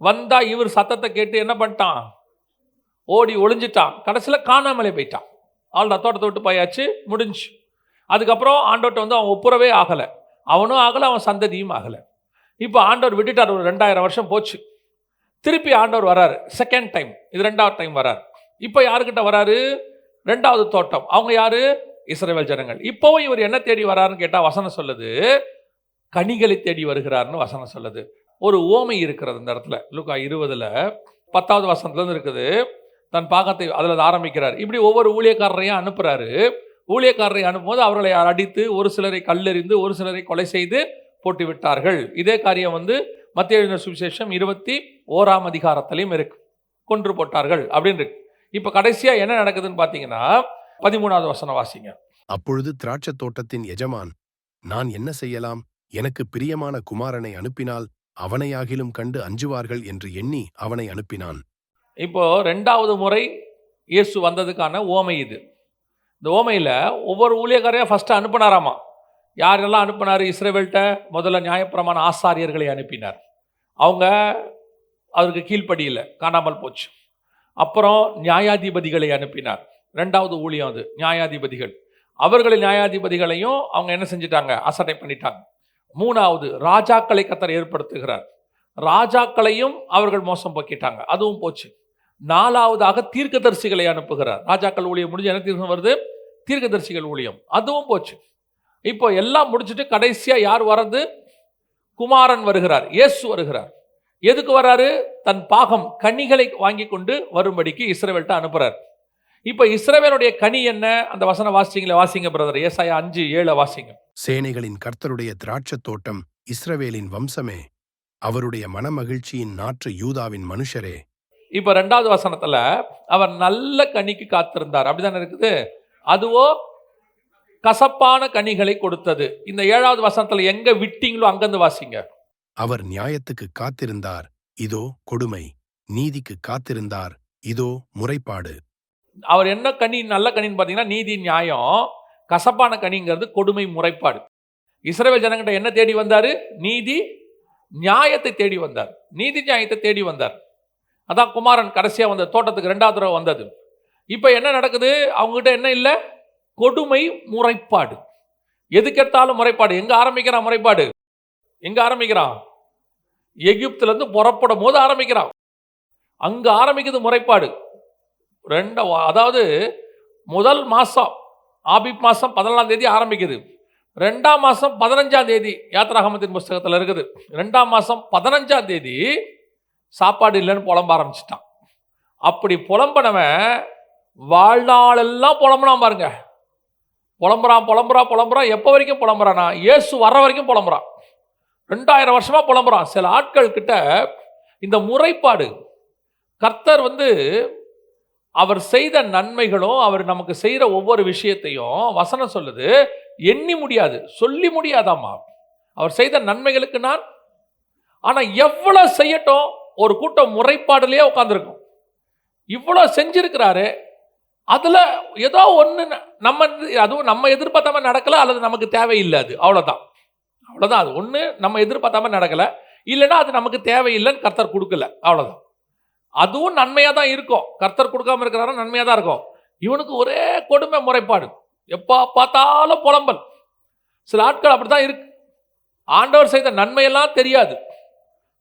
A: வந்தா இவர் சத்தத்தை கேட்டு என்ன பண்ணிட்டான்? ஓடி ஒளிஞ்சிட்டான். கடைசியில் காணாமலே போயிட்டான். அவள் தோட்டத்தை விட்டு போயாச்சு, முடிஞ்சு. அதுக்கப்புறம் ஆண்டவர்கிட்ட அவன் ஒப்புரவே ஆகலை, அவனும் ஆகலை, அவன் சந்ததியும் ஆகலை. இப்போ ஆண்டவர் விட்டுட்டார். ஒரு 2000 வருஷம் போச்சு. திருப்பி ஆண்டவர் வராரு செகண்ட் டைம். இது 2வது டைம் வராரு. இப்போ யாருக்கிட்ட வராரு? 2வது தோட்டம். அவங்க யாரு? இஸ்ரவேல் ஜனங்கள். இப்போவும் இவர் என்ன தேடி வராருன்னு கேட்டால் வசனம் சொல்லுது, கனிகளை தேடி வருகிறார்னு வசனம் சொல்லுது. ஒரு ஓமை இருக்கிறது இந்த இடத்துல. லூக்கா 20 10வது வசனத்துலேருந்து இருக்குது. தன் பாகத்தை அதில் ஆரம்பிக்கிறார். இப்படி ஒவ்வொரு ஊழியக்காரரையும் அனுப்புகிறாரு. ஊழியக்காரரை அனுப்பும்போது அவர்களை அடித்து, ஒரு சிலரை கல்லெறிந்து, ஒரு சிலரை கொலை செய்து போட்டு விட்டார்கள். இதே காரியம் மத்தேயு எழுதின சுவிசேஷம் 21ஆம் அதிகாரத்திலையும் இருக்கு. கொன்று போட்டார்கள் அப்படின்னு இருக்கு. இப்போ கடைசியாக என்ன நடக்குதுன்னு பார்த்தீங்கன்னா 13வது வசனம் வாசிங்க.
B: அப்பொழுது திராட்சை தோட்டத்தின் எஜமான், நான் என்ன செய்யலாம்? எனக்கு பிரியமான குமாரனை அனுப்பினால் அவனையாகிலும் கண்டு அஞ்சுவார்கள் என்று எண்ணி அவனை அனுப்பினான்.
A: இப்போ 2வது முறை இயேசு வந்ததுக்கான ஓமை இது. இந்த ஓமையில் ஒவ்வொரு ஊழியக்காரையும் ஃபஸ்ட்டு அனுப்பினாராமா. யாரெல்லாம் அனுப்பினார்? இஸ்ரவேல்கிட்ட முதல்ல நியாயப்பிரமாண ஆசாரியர்களை அனுப்பினார். அவங்க அவருக்கு கீழ்ப்படியில் காணாமல் போச்சு. அப்புறம் நியாயாதிபதிகளை அனுப்பினார். 2வது ஊழியம் அது, நியாயாதிபதிகள். அவர்களின் நியாயாதிபதிகளையும் அவங்க என்ன செஞ்சிட்டாங்க? அசட்டை பண்ணிட்டாங்க. 3வது ராஜாக்களை கர்த்தர் ஏற்படுத்துகிறார். ராஜாக்களையும் அவர்கள் மோசம் போக்கிட்டாங்க, அதுவும் போச்சு. 4வதாக தீர்க்கதரிசிகளை அனுப்புகிறார். ராஜாக்கள் ஊழியம் முடிஞ்சு என்ன தீர்க்கம் வருது? தீர்க்கதரிசிகள் ஊழியம், அதுவும் போச்சு. இப்போ எல்லாம் முடிச்சுட்டு கடைசியாக யார் வர்றது? குமாரன் வருகிறார், இயேசு வருகிறார். எதுக்கு வர்றாரு? தன் பாகம் கனிகளை வாங்கி கொண்டு வரும்படிக்கு இஸ்ரவேல்கிட்ட அனுப்புறார். இப்போ இஸ்ரவேலுடைய கனி என்ன? அந்த வசனம் வாசிங்க பிரதர். ஏசாயா 5:7 வாசிங்க.
B: சேனைகளின் கர்த்தருடைய திராட்சை தோட்டம் இஸ்ரவேலின் வம்சமே, அவருடைய மனமகிழ்ச்சியின் நாற்று யூதாவின் மனுஷரே.
A: இப்போ 2வது வசனத்துல அவர் நல்ல கனிக்கு காத்திருந்தார், அப்படிதானே இருக்குது. அதுவோ கசப்பான கனிகளை கொடுத்தது. இந்த 7வது வசனத்துல எங்க விட்டீங்களோ அங்கிருந்து வாசிங்க.
B: அவர் நியாயத்துக்கு காத்திருந்தார், இதோ கொடுமை. நீதிக்கு காத்திருந்தார், இதோ முறைப்பாடு.
A: அவர் என்ன கனி? நல்ல கனின்னு பார்த்தீங்கன்னா நீதி, நியாயம். கசப்பான கனிங்கிறது கொடுமை, முறைப்பாடு. இஸ்ரவேல் ஜனங்கிட்ட என்ன தேடி வந்தார்? நீதி நியாயத்தை தேடி வந்தார். நீதி நியாயத்தை தேடி வந்தார். அதான் குமாரன் கடைசியாக வந்த தோட்டத்துக்கு 2வது தடவை வந்தது. இப்போ என்ன நடக்குது? அவங்ககிட்ட என்ன இல்லை? கொடுமை, முறைப்பாடு. எதுக்கெடுத்தாலும் முறைப்பாடு. எங்கே ஆரம்பிக்கிறான் முறைப்பாடு? எங்கே ஆரம்பிக்கிறான்? எகிப்திலேருந்து புறப்படும் போது ஆரம்பிக்கிறான். அங்கே ஆரம்பிக்குது முறைப்பாடு. அதாவது முதல் மாதம் ஆபிப் மாதம் 14ஆம் தேதி ஆரம்பிக்குது. 2ஆம் மாதம் 15ஆம் தேதி யாத்ராகமத்தின் புஸ்தகத்தில் இருக்குது. 2ஆம் மாதம் 15ஆம் தேதி சாப்பாடு இல்லைன்னு புலம்ப ஆரம்பிச்சிட்டான். அப்படி புலம்பனவன் வாழ்நாளெல்லாம் புலம்புறான் பாருங்க. புலம்புறான். எப்போ வரைக்கும் புலம்புறானா? இயேசு வர்ற வரைக்கும் புலம்புறான். 2000 வருஷமா புலம்புறான். சில ஆட்கள் கிட்ட இந்த முறைப்பாடு. கர்த்தர் அவர் செய்த நன்மைகளும் அவர் நமக்கு செய்கிற ஒவ்வொரு விஷயத்தையும் வசனம் சொல்லுது, எண்ணி முடியாது, சொல்லி முடியாதாமா. அவர் செய்த நன்மைகளுக்கு நான். ஆனால் எவ்வளோ செய்யட்டும், ஒரு கூட்டம் முறைப்பாடுலேயே உட்காந்துருக்கும். இவ்வளோ செஞ்சிருக்கிறாரு, அதுல ஏதோ ஒண்ணு நம்ம அதுவும் நம்ம எதிர்பார்த்த மாதிரி நடக்கல, அல்லது நமக்கு தேவையில்லை, அது அவ்வளவுதான். அவ்வளவுதான். அது ஒண்ணு நம்ம எதிர்பார்த்த மாதிரி நடக்கல, இல்லைன்னா அது நமக்கு தேவையில்லைன்னு கர்த்தர் கொடுக்கல, அவ்வளவுதான். அதுவும் நன்மையா தான் இருக்கும். கர்த்தர் கொடுக்காம இருக்கிறாரு, நன்மையா தான் இருக்கும். இவனுக்கு ஒரே கொடுமை, முறைப்பாடு, எப்ப பார்த்தாலும் புலம்பல். சில ஆட்கள் அப்படித்தான் இருக்கு. ஆண்டவர் செய்த நன்மையெல்லாம் தெரியாது,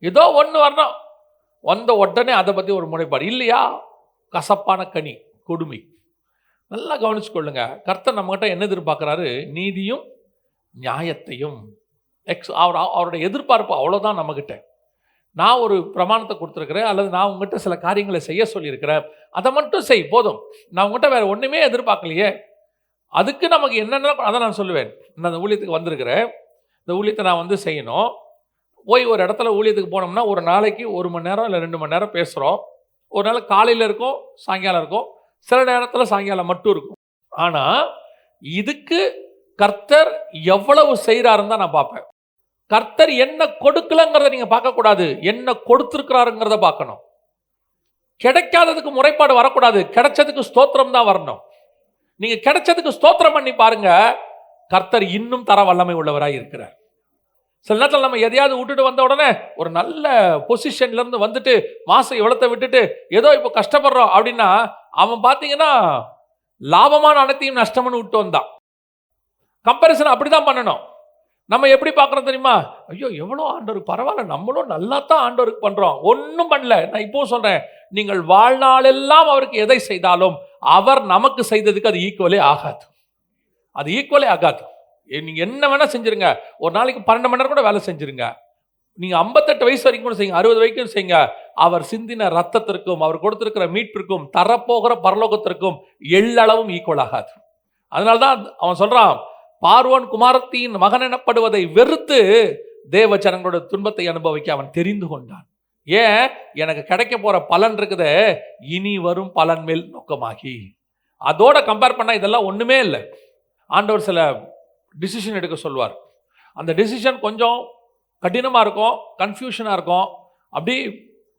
A: ஏதோ ஒண்ணு வரணும், வந்த உடனே அதை பத்தி ஒரு முறைப்பாடு, இல்லையா கசப்பான கனி, கொடுமை. நல்லா கவனிச்சு கொள்ளுங்க. கர்த்தர் நம்மகிட்ட என்ன எதிர்பார்க்கிறாரு? நீதியும் நியாயத்தையும். அவருடைய எதிர்பார்ப்பு அவ்வளோதான் நம்மகிட்ட. நான் ஒரு பிரமாணத்தை கொடுத்துருக்கிறேன், அல்லது நான் உங்ககிட்ட சில காரியங்களை செய்ய சொல்லியிருக்கிறேன், அதை மட்டும் செய் போதும். நான் உங்ககிட்ட வேற ஒன்றுமே எதிர்பார்க்கலையே. அதுக்கு நமக்கு என்னென்ன, அதை நான் சொல்லுவேன். நான் அந்த ஊழியத்துக்கு வந்திருக்கிறேன், இந்த ஊழியத்தை நான் செய்யணும். போய் ஒரு இடத்துல ஊழியத்துக்கு போனோம்னா ஒரு நாளைக்கு 1 மணி நேரம் இல்லை 2 மணி நேரம் பேசுகிறோம். ஒரு நாள் காலையில் இருக்கும், சாயங்காலம் இருக்கும், சில நேரத்தில் சாயங்காலம் மட்டும் இருக்கும். ஆனால் இதுக்கு கர்த்தர் எவ்வளவு செய்கிறாருன்னு தான் நான் பார்ப்பேன். கர்த்தர் என்ன கொடுக்கலங்கிறத நீங்கள் பார்க்கக்கூடாது, என்ன கொடுத்துருக்கிறாருங்கிறத பார்க்கணும். கிடைக்காததுக்கு முறைப்பாடு வரக்கூடாது, கிடைச்சதுக்கு ஸ்தோத்திரம் தான் வரணும். நீங்கள் கிடைச்சதுக்கு ஸ்தோத்திரம் பண்ணி பாருங்க, கர்த்தர் இன்னும் தர வல்லமை உள்ளவராக இருக்கிறார். சில நேரத்தில் நம்ம எதையாவது விட்டுட்டு வந்த உடனே ஒரு நல்ல பொசிஷன்ல இருந்து வந்துட்டு மாசம் எவ்வளத்தை விட்டுட்டு ஏதோ இப்போ கஷ்டப்படுறோம் அப்படின்னா, அவன் பார்த்தீங்கன்னா லாபமான அனைத்தையும் நஷ்டம்னு விட்டு வந்தான். கம்பேரிசன் அப்படிதான் பண்ணணும். நம்ம எப்படி பார்க்குறோம் தெரியுமா? ஐயோ எவ்வளோ ஆண்டவருக்கு பரவாயில்ல, நம்மளும் நல்லா தான் ஆண்டவருக்கு பண்ணுறோம், ஒன்றும் பண்ணல. நான் இப்போ சொல்கிறேன், நீங்கள் வாழ்நாளெல்லாம் அவருக்கு எதை செய்தாலும் அவர் நமக்கு செய்ததுக்கு அது ஈக்குவலே ஆகாது. அது ஈக்குவலே ஆகாது. நீங்கள் என்ன வேணால் செஞ்சுருங்க, ஒரு நாளைக்கு 12 மணி நேரம் கூட வேலை செஞ்சுருங்க, நீங்கள் 58 வயசு வரைக்கும் கூட செய்யுங்க, 60 வரைக்கும் செய்யுங்க, அவர் சிந்தின ரத்தத்திற்கும் அவர் கொடுத்திருக்கிற மீட்பிற்கும் தரப்போகிற பரலோகத்திற்கும் எள்ளளவும் ஈக்குவல் ஆகாது. அதனால்தான் அவன் சொல்கிறான், பார்வோன் குமாரத்தின் மகன் எனப்படுவதை வெறுத்து தேவ ஜனங்களோட துன்பத்தை அனுபவிக்க அவன் தெரிந்து கொண்டான். ஏன்? எனக்கு கிடைக்க போற பலன் இருக்குது, இனி வரும் பலன் மேல் நோக்கமாகி. அதோட கம்பேர் பண்ணா இதெல்லாம் ஒண்ணுமே இல்லை. ஆண்டவர் சில டிசிஷன் எடுக்க சொல்வார். அந்த டிசிஷன் கொஞ்சம் கடினமாக இருக்கும், கன்ஃபியூஷனாக இருக்கும். அப்படி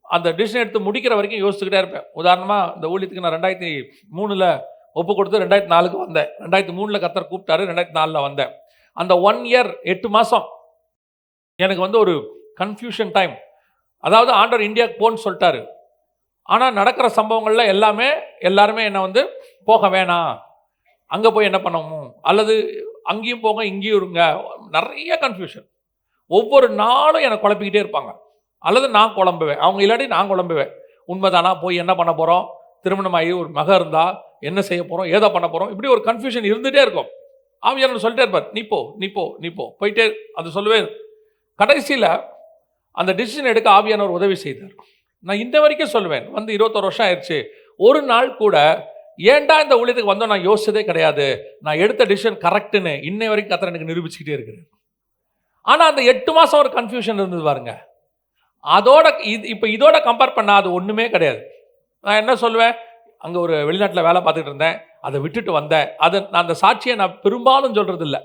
A: அந்த டிசிஷன் எடுத்து முடிக்கிற வரைக்கும் யோசிச்சுக்கிட்டே இருப்பேன். உதாரணமாக இந்த ஊழியத்துக்கு நான் 2003 ஒப்பு கொடுத்து 2004 வந்தேன். 2003 கர்த்தர் கூப்பிட்டாரு, 2004 வந்தேன். அந்த 1 இயர் 8 மாதம் எனக்கு ஒரு கன்ஃபியூஷன் டைம். அதாவது ஆண்டவர் இந்தியாவுக்கு போன்னு சொல்லிட்டாரு. ஆனால் நடக்கிற சம்பவங்கள்ல எல்லாருமே என்னை போக வேணாம், அங்கே போய் என்ன பண்ணணும், அல்லது அங்கேயும் போங்க இங்கேயும் இருங்க, நிறைய கன்ஃபியூஷன். ஒவ்வொரு நாளும் என்னை குழப்பிக்கிட்டே இருப்பாங்க, அல்லது நான் குழம்புவேன், அவங்க இல்லாட்டி நான் குழம்புவேன். உண்மைதானா, போய் என்ன பண்ண போகிறோம், திருமணமாகி ஒரு மகன் இருந்தால் என்ன செய்ய போகிறோம், ஏதோ பண்ண போகிறோம், இப்படி ஒரு கன்ஃபியூஷன் இருந்துகிட்டே இருக்கும். ஆவியானவர் சொல்லிட்டே இருப்பார், நீ போ போயிட்டே அது சொல்லுவேன். கடைசியில் அந்த டிசிஷன் எடுக்க ஆவியானவர் உதவி செய்தார். நான் இந்த வரைக்கும் சொல்லுவேன், 21 வருஷம் ஆயிடுச்சு, ஒரு நாள் கூட ஏன்டா இந்த ஊழியத்துக்கு வந்தோம் நான் யோசிச்சதே கிடையாது. நான் எடுத்த டிசிஷன் கரெக்டுன்னு இன்னை வரைக்கும் கர்த்தர் எனக்கு நிரூபிச்சுக்கிட்டே இருக்கிறேன். ஆனால் அந்த 8 மாதம் ஒரு கன்ஃபியூஷன் இருந்தது பாருங்க. அதோட இப்போ இதோட கம்பேர் பண்ணால் அது ஒன்றுமே கிடையாது. நான் என்ன சொல்லுவேன், அங்கே ஒரு வெளிநாட்டில் வேலை பார்த்துக்கிட்டு இருந்தேன், அதை விட்டுட்டு வந்தேன். நான் அந்த சாட்சியை நான் பெரும்பாலும் சொல்கிறது இல்லை.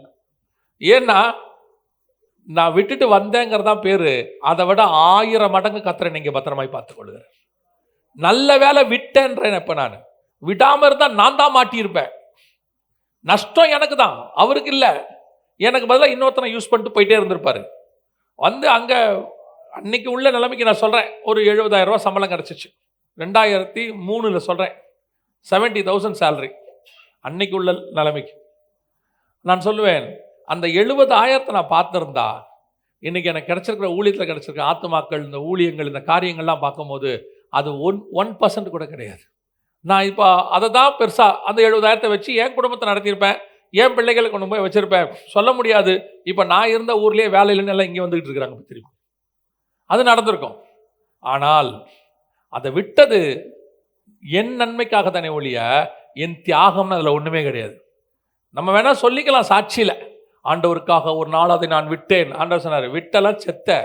A: ஏன்னா நான் விட்டுட்டு வந்தேங்கிறதான் பேர், அதை விட 1000 மடங்கு கர்த்தரை நீங்கள் பத்திரமாய் பார்த்துக்கொள்ளுகிறேன். நல்ல வேலை விட்டேன்றேன். இப்போ நான் விடாமல் இருந்தால் நான் தான் மாட்டியிருப்பேன். நஷ்டம் எனக்கு தான், அவருக்கு இல்லை. எனக்கு பதிலாக இன்னொருத்தனை யூஸ் பண்ணிட்டு போயிட்டே இருந்திருப்பாரு. அங்கே அன்னைக்கு உள்ள நிலைமைக்கு நான் சொல்கிறேன், ஒரு 70,000 ரூபா சம்பளம் கிடச்சிச்சு. 2003 சொல்கிறேன், 70,000 சேலரி அன்னைக்கு உள்ள நிலைமைக்கு. நான் சொல்லுவேன், அந்த 70,000 நான் பார்த்துருந்தா இன்னைக்கு எனக்கு கிடைச்சிருக்கிற ஊழியத்தில் கிடைச்சிருக்க ஆத்துமாக்கள், இந்த ஊழியங்கள், இந்த காரியங்கள்லாம் பார்க்கும்போது அது 1% கூட கிடையாது. நான் இப்போ அதை தான் பெருசாக அந்த 70,000 வச்சு என் குடும்பத்தை நடத்தியிருப்பேன், என் பிள்ளைகளை கொண்டு போய் வச்சுருப்பேன். சொல்ல முடியாது, இப்போ நான் இருந்த ஊர்லேயே வேலையிலன்னு எல்லாம் இங்கே வந்துக்கிட்டு இருக்கிறாங்க திரும்பி. அது நடந்திருக்கும். ஆனால் அதை விட்டது என் நன்மைக்காக தானே ஒழிய என் தியாகம்னு அதில் ஒன்றுமே கிடையாது. நம்ம வேணால் சொல்லிக்கலாம் சாட்சியில், ஆண்டவருக்காக ஒரு நாள் அதை நான் விட்டேன். ஆண்டவர் சொன்னார், விட்டெல்லாம் செத்த,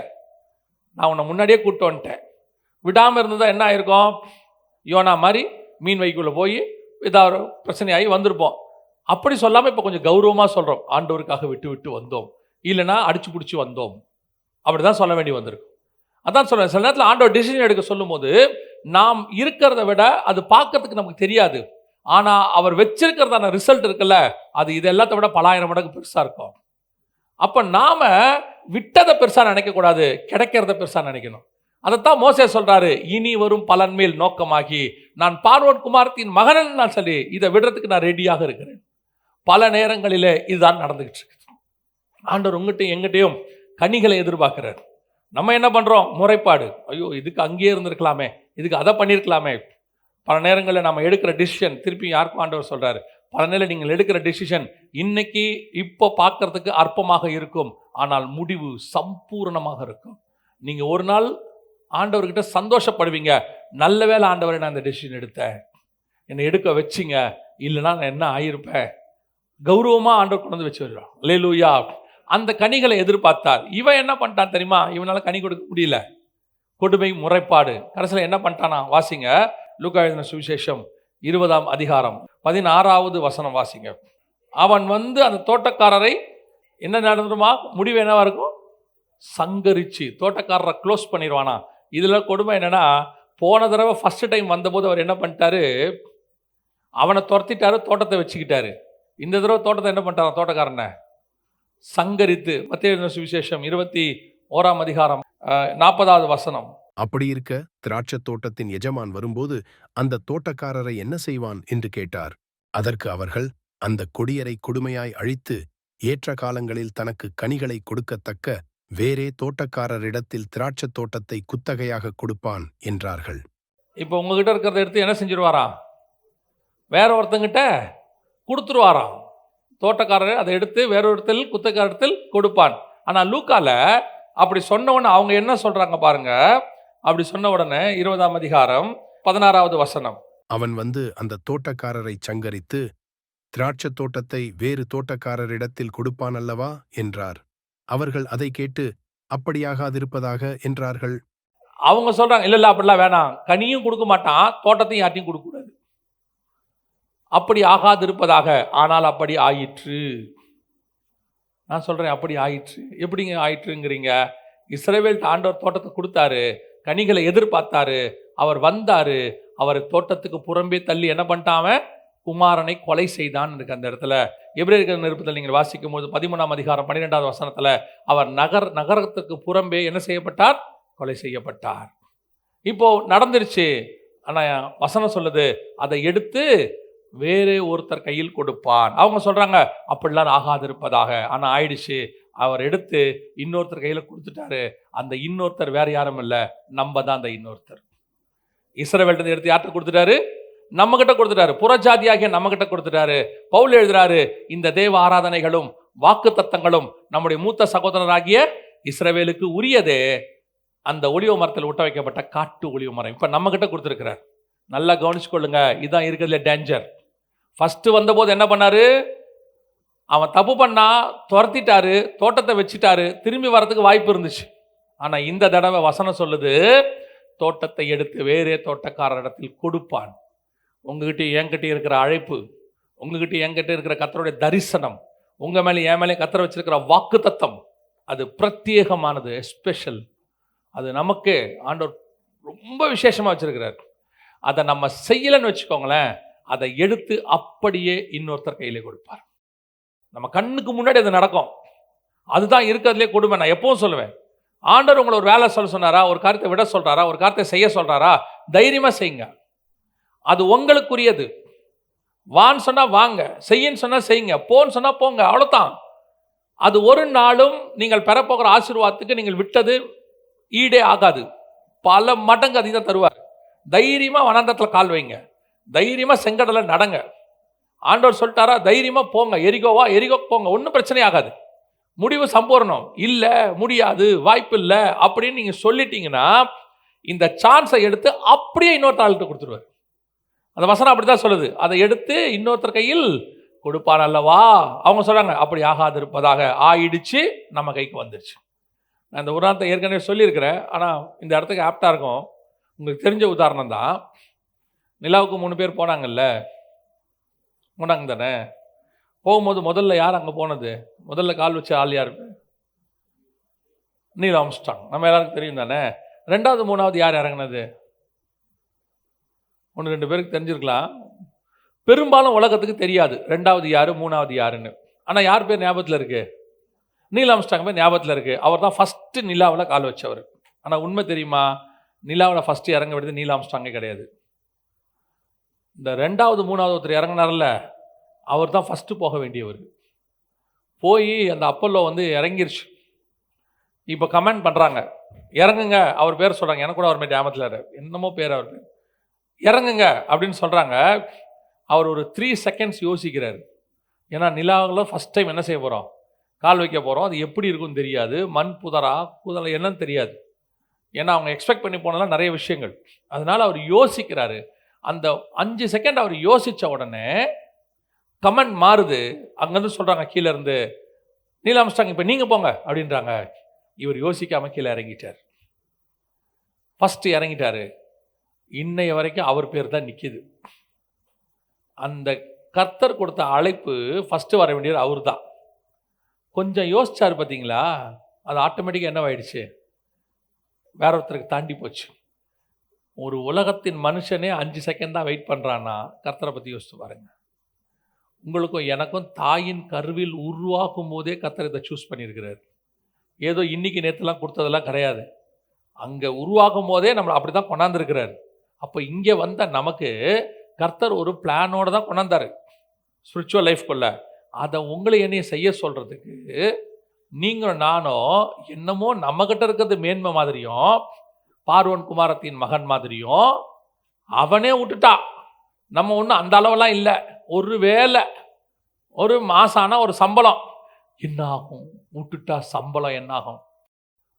A: நான் உன்னை முன்னாடியே கூப்பிட்டு வந்துட்டேன். விடாமல் இருந்ததா என்ன ஆயிருக்கும், யோனா மாதிரி மீன் வைக்குள்ளே போய் ஏதாவது பிரச்சனையாகி வந்திருப்போம். அப்படி சொல்லாமல் இப்போ கொஞ்சம் கௌரவமாக சொல்கிறோம், ஆண்டவருக்காக விட்டு வந்தோம், இல்லைன்னா அடிச்சு பிடிச்சி வந்தோம், அப்படி தான் சொல்ல வேண்டி வந்திருக்கும். அதான் சொல்கிறேன், சில நேரத்தில் ஆண்டவர் டிசிஷன் எடுக்க சொல்லும் போது நாம் இருக்கிறத விட அது பார்க்கறதுக்கு நமக்கு தெரியாது. ஆனா அவர் வச்சிருக்கிறதான ரிசல்ட் இருக்குல்ல, அது இது எல்லாத்த விட பலாயிரம் மடங்கு பெருசா இருக்கும். அப்ப நாம விட்டதை பெருசா நினைக்க கூடாது, கிடைக்கிறத பெருசா நினைக்கணும். அதைத்தான் மோசே சொல்றாரு, இனி வரும் பலன் மேல் நோக்கமாகி நான் பார்வோன் குமாரத்தின் மகன் நான் சொல்லி இதை விடுறதுக்கு நான் ரெடியாக இருக்கிறேன். பல நேரங்களிலே இதுதான் நடந்துகிட்டு இருக்கு. ஆண்டவர் உங்ககிட்டையும் எங்கிட்டையும் கனிகளை எதிர்பார்க்கிறார். நம்ம என்ன பண்றோம்? முறைப்பாடு. ஐயோ, இதுக்கு அங்கேயே இருந்திருக்கலாமே, இதுக்கு அதை பண்ணியிருக்கலாமே. பல நேரங்களில் நம்ம எடுக்கிற டிசிஷன், திருப்பி யாருக்கும் ஆண்டவர் சொல்றாரு, பல நேரம் நீங்கள் எடுக்கிற டிசிஷன் இன்னைக்கு இப்போ பார்க்கறதுக்கு அற்பமாக இருக்கும், ஆனால் முடிவு சம்பூர்ணமாக இருக்கும். நீங்க ஒரு நாள் ஆண்டவர்கிட்ட சந்தோஷப்படுவீங்க, நல்ல வேளை ஆண்டவரை நான் இந்த டிசிஷன் எடுத்தேன், என்னை எடுக்க வச்சிங்க, இல்லைன்னா நான் என்ன ஆயிருப்பேன். கௌரவமா ஆண்டவர் கொண்டு வந்து வச்சு வருவான். அல்லேலூயா. அந்த கனிகளை எதிர்பார்த்தார். இவன் என்ன பண்ணிட்டான் தெரியுமா? இவனால கனி கொடுக்க முடியல. கொடுமை, முறைப்பாடு. கடைசியில் என்ன பண்ணிட்டானா? வாசிங்க, லூக்கா எழுதின சுவிசேஷம் 20ஆம் அதிகாரம் 16வது வசனம் வாசிங்க. அவன் வந்து அந்த தோட்டக்காரரை என்ன நடந்துருமா? முடிவு என்னவா இருக்கும்? சங்கரிச்சு தோட்டக்காரரை க்ளோஸ் பண்ணிடுவானா. இதுல கொடுமை என்னன்னா, போன தடவை ஃபர்ஸ்ட் டைம் வந்தபோது அவர் என்ன பண்ணிட்டாரு? அவனை துரத்திட்டாரு, தோட்டத்தை வச்சுக்கிட்டாரு. இந்த தடவை தோட்டத்தை என்ன பண்ணிட்டாரா? தோட்டக்காரனை சங்கரித்து. மத்தேயு எழுதின சுவிசேஷம் 21ஆம் அதிகாரம் 40வது வசனம்.
B: அப்படி இருக்க திராட்சத் தோட்டத்தின் எஜமான் வரும்போது அந்த தோட்டக்காரரை என்ன செய்வான் என்று கேட்டார். அதற்கு அவர்கள், அந்த கொடியரை கொடுமையாய் அழித்து ஏற்ற காலங்களில் தனக்கு கனிகளை கொடுக்கத்தக்க வேறே தோட்டக்காரரிடத்தில் திராட்சத் தோட்டத்தை குத்தகையாக கொடுப்பான் என்றார்கள்.
A: இப்போ உங்ககிட்ட இருக்கிறத எடுத்து என்ன செஞ்சிருவாராம்? வேற ஒருத்தங்கிட்ட கொடுத்துருவாராம். தோட்டக்காரர் அதை எடுத்து வேற ஒருத்தல் குத்தக்காரத்தில் கொடுப்பான். ஆனா லூக்கால அப்படி சொன்ன உடனே அவங்க என்ன சொல்றாங்க பாருங்க. அப்படி சொன்ன உடனே 20ஆம் அதிகாரம் 16வது வசனம்.
B: அவன் வந்து அந்த தோட்டக்காரரை சங்கரித்து திராட்சத் தோட்டத்தை வேறு தோட்டக்காரரிடத்தில் கொடுப்பான் அல்லவா என்றார். அவர்கள் அதை கேட்டு, அப்படியாகாதிருப்பதாக என்றார்கள்.
A: அவங்க சொல்றாங்க, இல்ல இல்ல அப்படிலாம் வேணாம், கனியும் கொடுக்க மாட்டான், தோட்டத்தையும் யார்ட்டையும் கொடுக்க கூடாது, அப்படி ஆகாதிருப்பதாக. ஆனால் அப்படி ஆயிற்று. நான் சொல்றேன், அப்படி ஆயிற்று. எப்படிங்க ஆயிற்றுங்கிறீங்க? இஸ்ரவேல் ஆண்டவர் தோட்டத்தை கொடுத்தாரு, கனிகளை எதிர்பார்த்தாரு, அவர் வந்தாரு, அவர் தோட்டத்துக்கு புறம்பே தள்ளி என்ன பண்ணிட்டான்? குமாரனை கொலை செய்தான் இருக்கு அந்த இடத்துல. எபிரேயர் நிருபத்தில் நீங்கள் வாசிக்கும் போது 13ஆம் அதிகாரம் 12வது வசனத்துல அவர் நகரத்துக்கு புறம்பே என்ன செய்யப்பட்டார்? கொலை செய்யப்பட்டார். இப்போ நடந்துருச்சு. ஆனா வசனம் சொல்லுது, அதை எடுத்து வேறே ஒருத்தர் கையில் கொடுப்பான். அவங்க சொல்றாங்க, அப்படிலாம் ஆகாதிருப்பதாக. ஆனா ஆயிடுச்சு. அவர் எடுத்து இன்னொருத்தர் கையில கொடுத்துட்டாரு. அந்த இன்னொருத்தர் வேற யாரும் இல்லை, நம்ம தான் அந்த இன்னொருத்தர். இஸ்ரவேல்ட்ட எடுத்து யார்கிட்ட கொடுத்துட்டாரு? நம்ம கிட்ட கொடுத்துட்டாரு. புறஜாதியாகிய நம்ம கிட்ட கொடுத்துட்டாரு. பவுல் எழுதுறாரு, இந்த தேவ ஆராதனைகளும் வாக்கு தத்தங்களும் நம்முடைய மூத்த சகோதரராகிய இஸ்ரவேலுக்கு உரியதே, அந்த ஒலிவ மரத்தில் விட்ட வைக்கப்பட்ட காட்டு ஒலிவ மரம் இப்ப நம்ம கிட்ட கொடுத்துருக்கிறார். நல்லா கவனிச்சுக்கொள்ளுங்க, இதுதான் இருக்கிறதுல டேஞ்சர். ஃபர்ஸ்ட் வந்தபோது என்ன பண்ணாரு? அவன் தப்பு பண்ணா, துரத்திட்டாரு, தோட்டத்தை வச்சுட்டாரு, திரும்பி வரதுக்கு வாய்ப்பு இருந்துச்சு. ஆனா இந்த தடவை வசனம் சொல்லுது, தோட்டத்தை எடுத்து வேறே தோட்டக்காரரிடத்தில் கொடுப்பான். உங்ககிட்ட என்கிட்ட இருக்கிற அழைப்பு, உங்ககிட்ட என்கிட்ட இருக்கிற கர்த்தருடைய தரிசனம், உங்க மேலே என் மேலே கர்த்தர் வச்சிருக்கிற வாக்கு தத்தம், அது பிரத்யேகமானது, ஸ்பெஷல். அது நமக்கு ஆண்டவர் ரொம்ப விசேஷமா வச்சிருக்கிறார். அதை நம்ம செய்யலன்னு வச்சுக்கோங்களேன், அதை எடுத்து அப்படியே இன்னொருத்தர் கையிலே கொடுப்பார். நம்ம கண்ணுக்கு முன்னாடி அது நடக்கும். அதுதான் இருக்கிறதுலே கொடுமை. நான் எப்பவும் சொல்லுவேன், ஆண்டவர் உங்களை ஒரு வேலை சொல்ல சொன்னாரா, ஒரு காரியத்தை விட சொல்றாரா, ஒரு காரியத்தை செய்ய சொல்றாரா, தைரியமா செய்யுங்க. அது உங்களுக்குரியது. வான்னு சொன்னா வாங்க, செய்யன்னு சொன்னா செய்யுங்க, போன்னு சொன்னா போங்க, அவ்வளவுதான். அது ஒரு நாளும் நீங்கள் பெறப்போகிற ஆசீர்வாதத்துக்கு நீங்கள் விட்டது ஈடே ஆகாது. பல மடங்கு அதிகம் தருவார். தைரியமா வனாந்தரத்தில் கால் வைங்க, தைரியமா செங்கடல நடங்க. ஆண்டவர் சொல்லிட்டாரா, தைரியமா போங்க. எரிகோ போங்க, ஒன்றும் பிரச்சனை ஆகாது. முடிவு சம்பூர்ணம். இல்ல, முடியாது, வாய்ப்பு இல்லை அப்படின்னு நீங்க சொல்லிட்டீங்கன்னா, இந்த சான்ஸை எடுத்து அப்படியே இன்னொருத்தர் ஆள்கிட்ட கொடுத்துருவார். அந்த வசனம் அப்படிதான் சொல்லுது, அதை எடுத்து இன்னொருத்தர் கையில் கொடுப்பான் அல்லவா. அவங்க சொல்றாங்க, அப்படி ஆகாதிருப்பதாக. ஆயிடுச்சு, நம்ம கைக்கு வந்துருச்சு. நான் இந்த உதாரணத்தை ஏற்கனவே சொல்லியிருக்கிறேன், ஆனால் இந்த இடத்துக்கு ஆப்டாக இருக்கும். உங்களுக்கு தெரிஞ்ச உதாரணம் தான். நிலாவுக்கு 3 பேர் போனாங்கல்ல, போனாங்க தானே. போகும்போது முதல்ல யார் அங்கே போனது? முதல்ல கால் வச்ச ஆள் யார்? Neil Armstrong. நம்ம எல்லாருக்கும் தெரியும் தானே. 2வது 3வது யார் இறங்கினது? 1 2 பேருக்கு தெரிஞ்சிருக்கலாம். பெரும்பாலும் உலகத்துக்கு தெரியாது 2வது யாரு 3வது யாருன்னு. ஆனா யார் பேர் ஞாபகத்துல இருக்கு? நீல் ஆம்ஸ்ட்ராங் பேர் ஞாபகத்துல இருக்கு. அவர் தான் ஃபர்ஸ்ட் நிலாவுல கால் வச்சவர். ஆனா உண்மை தெரியுமா? நிலாவுல ஃபர்ஸ்ட் இறங்க வேண்டியது நீல் ஆம்ஸ்ட்ராங்கே கிடையாது. இந்த 2வது 3வது ஒருத்தர் இறங்குனார்ல, அவர் தான் ஃபர்ஸ்ட் போக வேண்டியவர். போய் அந்த அப்பல்லோ வந்து இறங்கிருச்சு. இப்போ கமெண்ட் பண்றாங்க, இறங்குங்க. அவர் பேர் சொல்றாங்க. எனக்கு கூட அவர் மாதிரி ஞாபகத்துல இருக்கு. என்னமோ பேர் அவர் பேர். இறங்குங்க அப்படின்னு சொல்றாங்க. அவர் ஒரு 3 செகண்ட்ஸ் யோசிக்கிறார். ஏன்னா நிலாவில் ஃபர்ஸ்ட் டைம் என்ன செய்ய போகிறோம்? கால் வைக்க போகிறோம். அது எப்படி இருக்குன்னு தெரியாது. மண் புதரா புதலை என்னன்னு தெரியாது. ஏன்னா அவங்க எக்ஸ்பெக்ட் பண்ணி போனதெல்லாம் நிறைய விஷயங்கள். அதனால அவர் யோசிக்கிறாரு. அந்த 5 செகண்ட் அவர் யோசித்த உடனே கமெண்ட் மாறுது. அங்கேருந்து சொல்கிறாங்க கீழே இருந்து, நீல் ஆம்ஸ்ட்ராங் இப்போ நீங்கள் போங்க அப்படின்றாங்க. இவர் யோசிக்காமல் கீழே இறங்கிட்டார். ஃபஸ்ட்டு இறங்கிட்டாரு. இன்னைய வரைக்கும் அவர் பேர் தான் நிற்கிது. அந்த கர்த்தர் கொடுத்த அழைப்பு ஃபஸ்ட்டு வர வேண்டியது அவர் தான். கொஞ்சம் யோசிச்சார் பார்த்தீங்களா? அது ஆட்டோமேட்டிக்காக என்னவாயிடுச்சு? வேற ஒருத்தருக்கு தாண்டி போச்சு. ஒரு உலகத்தின் மனுஷனே 5 செகண்ட் தான் வெயிட் பண்ணுறான்னா கர்த்தரை பற்றி யோசிச்சு பாருங்க. உங்களுக்கும் எனக்கும் தாயின் கருவில் உருவாக்கும் போதே கர்த்தர் இதை சூஸ் பண்ணியிருக்கிறார். ஏதோ இன்னைக்கு நேற்றுலாம் கொடுத்ததெல்லாம் கிடையாது. அங்கே உருவாக்கும் போதே நம்மளை அப்படி தான் கொண்டாந்துருக்கிறார். அப்போ இங்கே வந்த நமக்கு கர்த்தர் ஒரு பிளானோடு தான் கொண்டாந்தார் ஸ்பிரிச்சுவல் லைஃப்குள்ள. அதை உங்களை என்னையும் செய்ய சொல்கிறதுக்கு நீங்களும் நானும் என்னமோ நம்மக்கிட்ட இருக்கிறது மேன்மை மாதிரியும், பார்வோன் குமாரத்தின் மகன் மாதிரியும் அவனே விட்டுட்டா. நம்ம ஒன்றும் அந்த அளவெல்லாம் இல்லை. ஒரு வேலை, ஒரு மாதம் ஆனால் ஒரு சம்பளம் என்ன ஆகும்? விட்டுட்டா சம்பளம் என்ன ஆகும்?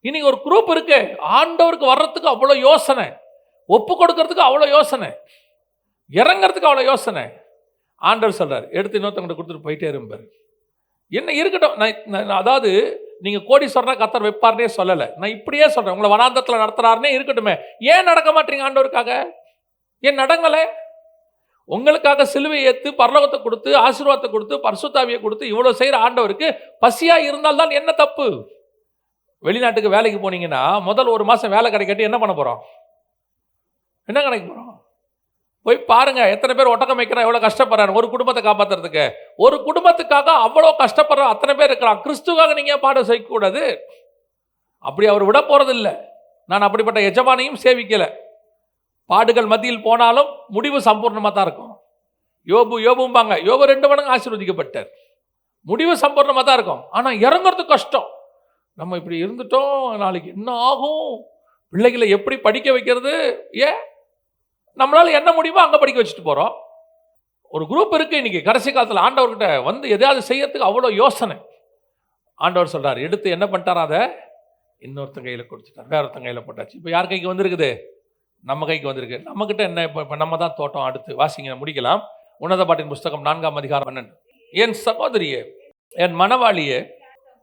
A: இன்னைக்கு ஒரு குரூப் இருக்கு. ஆண்டவருக்கு வர்றதுக்கு அவ்வளோ யோசனை, ஒப்பு கொடுக்கறதுக்கு அவ்வளோ யோசனை, இறங்கிறதுக்கு அவ்வளோ யோசனை. ஆண்டவர் சொல்றார், எடுத்து இன்னொருத்தவங்க கொடுத்துட்டு போயிட்டே இருப்பார். என்ன இருக்கட்டும். நான் அதாவது நீங்கள் கோடீஸ்வரனா கர்த்தர் வைப்பார்னே சொல்லலை. நான் இப்படியே சொல்கிறேன், உங்களை வனாந்தத்தில் நடத்துறாருனே இருக்கட்டுமே. ஏன் நடக்க மாட்டீங்க ஆண்டவருக்காக? ஏன் நடங்கலை? உங்களுக்காக சிலுவை ஏற்று பரலோகத்தை கொடுத்து ஆசீர்வாதத்தை கொடுத்து பரிசுத்தாவியை கொடுத்து இவ்வளோ செய்கிற ஆண்டவருக்கு பசியாக இருந்தால்தான் என்ன தப்பு? வெளிநாட்டுக்கு வேலைக்கு போனீங்கன்னா முதல் 1 மாதம் வேலை கிடைக்காட்டி என்ன பண்ண போகிறோம்? என்ன கிடைக்க போகிறோம்? போய் பாருங்க, எத்தனை பேர் ஒட்டகம் வைக்கிறா, எவ்வளோ கஷ்டப்படுறாரு ஒரு குடும்பத்தை காப்பாற்றுறதுக்கு. ஒரு குடும்பத்துக்காக அவ்வளோ கஷ்டப்படுற அத்தனை பேர் இருக்கிறான். கிறிஸ்துவாக நீங்கள் பாட செய்யக்கூடாது. அப்படி அவர் விட போகிறது இல்லை. நான் அப்படிப்பட்ட எஜமானையும் சேவிக்கலை. பாடுகள் மத்தியில் போனாலும் முடிவு சம்பூர்ணமாக தான் இருக்கும். யோபும்பாங்க. யோபு 2 மடங்கு ஆசீர்வதிக்கப்பட்டார். முடிவு சம்பூர்ணமாக தான் இருக்கும். ஆனால் இறங்குறது கஷ்டம். நம்ம இப்படி இருந்துட்டோம், நாளைக்கு என்ன ஆகும்? பிள்ளைகளை எப்படி படிக்க வைக்கிறது? ஏன் நம்மளால என்ன முடியுமோ அங்கே படிக்க வச்சுட்டு போகிறோம். ஒரு குரூப் இருக்குது இன்னைக்கு கடைசி காலத்தில் ஆண்டவர்கிட்ட வந்து எதையாவது செய்யறதுக்கு அவ்வளோ யோசனை. ஆண்டவர் சொல்கிறார், எடுத்து என்ன பண்ணிட்டாரா? அதை இன்னொருத்தன் கையில் கொடுத்துட்டார், வேற ஒருத்தன் கையில் போட்டாச்சு. இப்போ யார் கைக்கு வந்திருக்குது? நம்ம கைக்கு வந்திருக்கு. நம்மக்கிட்ட என்ன? இப்போ நம்ம தான் தோட்டம். அடுத்து வாசிங்க, முடிக்கலாம். உன்னத பாட்டின் புஸ்தகம் 4ஆம் அதிகாரம் 12. என் சகோதரியே, என் மணவாளியே,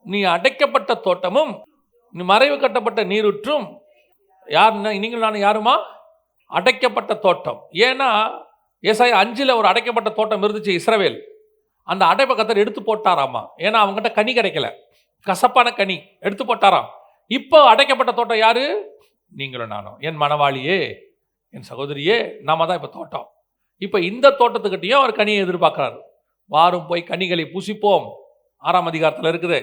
A: நீ அடைக்கப்பட்ட தோட்டமும் நீ மறைவு கட்டப்பட்ட நீருற்றும். யாருன்னா நீங்கள் நான் யாருமா? அடைக்கப்பட்ட தோட்டம். ஏன்னா ஏசாயா 5 ஒரு அடைக்கப்பட்ட தோட்டம் இருந்துச்சு இஸ்ரவேல். அந்த அடைப்பை கர்த்தர் எடுத்து போட்டாராமா. ஏன்னா அவங்ககிட்ட கனி கிடைக்கல, கசப்பான கனி எடுத்து போட்டாராம். இப்போ அடைக்கப்பட்ட தோட்டம் யாரு? நீங்களும் நானும். என் மணவாளியே, என் சகோதரியே, நாம தான் இப்போ தோட்டம். இப்போ இந்த தோட்டத்துக்கிட்டையும் அவர் கனியை எதிர்பார்க்குறாரு. வாரும் போய் கனிகளை புசிப்போம், 6ஆம் அதிகாரத்தில் இருக்குது.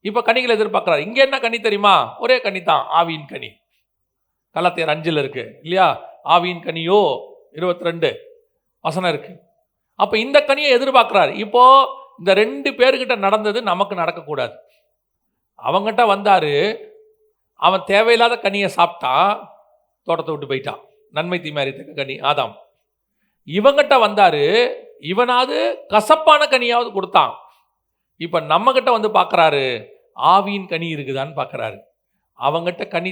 A: இப்போ கனிகளை எதிர்பார்க்குறாரு. இங்கே என்ன கனி தெரியுமா? ஒரே கனி தான், ஆவியின் கனி. கலாத்தியர் 5 இருக்கு இல்லையா? ஆவியின் கனியோ 22 வசனம் இருக்கு. அப்போ இந்த கனியை எதிர்பார்க்குறாரு. இப்போ இந்த 2 பேர்கிட்ட நடந்தது நமக்கு நடக்கக்கூடாது. அவங்ககிட்ட வந்தாரு, அவன் தேவையில்லாத கனியை சாப்பிட்டான், தோட்டத்தை விட்டு போயிட்டான். நன்மை தீமை அறியத்தக்க கனி ஆதாம். இவங்கிட்ட வந்தாரு, இவனாவது கசப்பான கனியாவது கொடுத்தான். இப்போ நம்மகிட்ட வந்து பார்க்குறாரு, ஆவியின் கனி இருக்குதான்னு பார்க்குறாரு. அவங்ககிட்ட கனி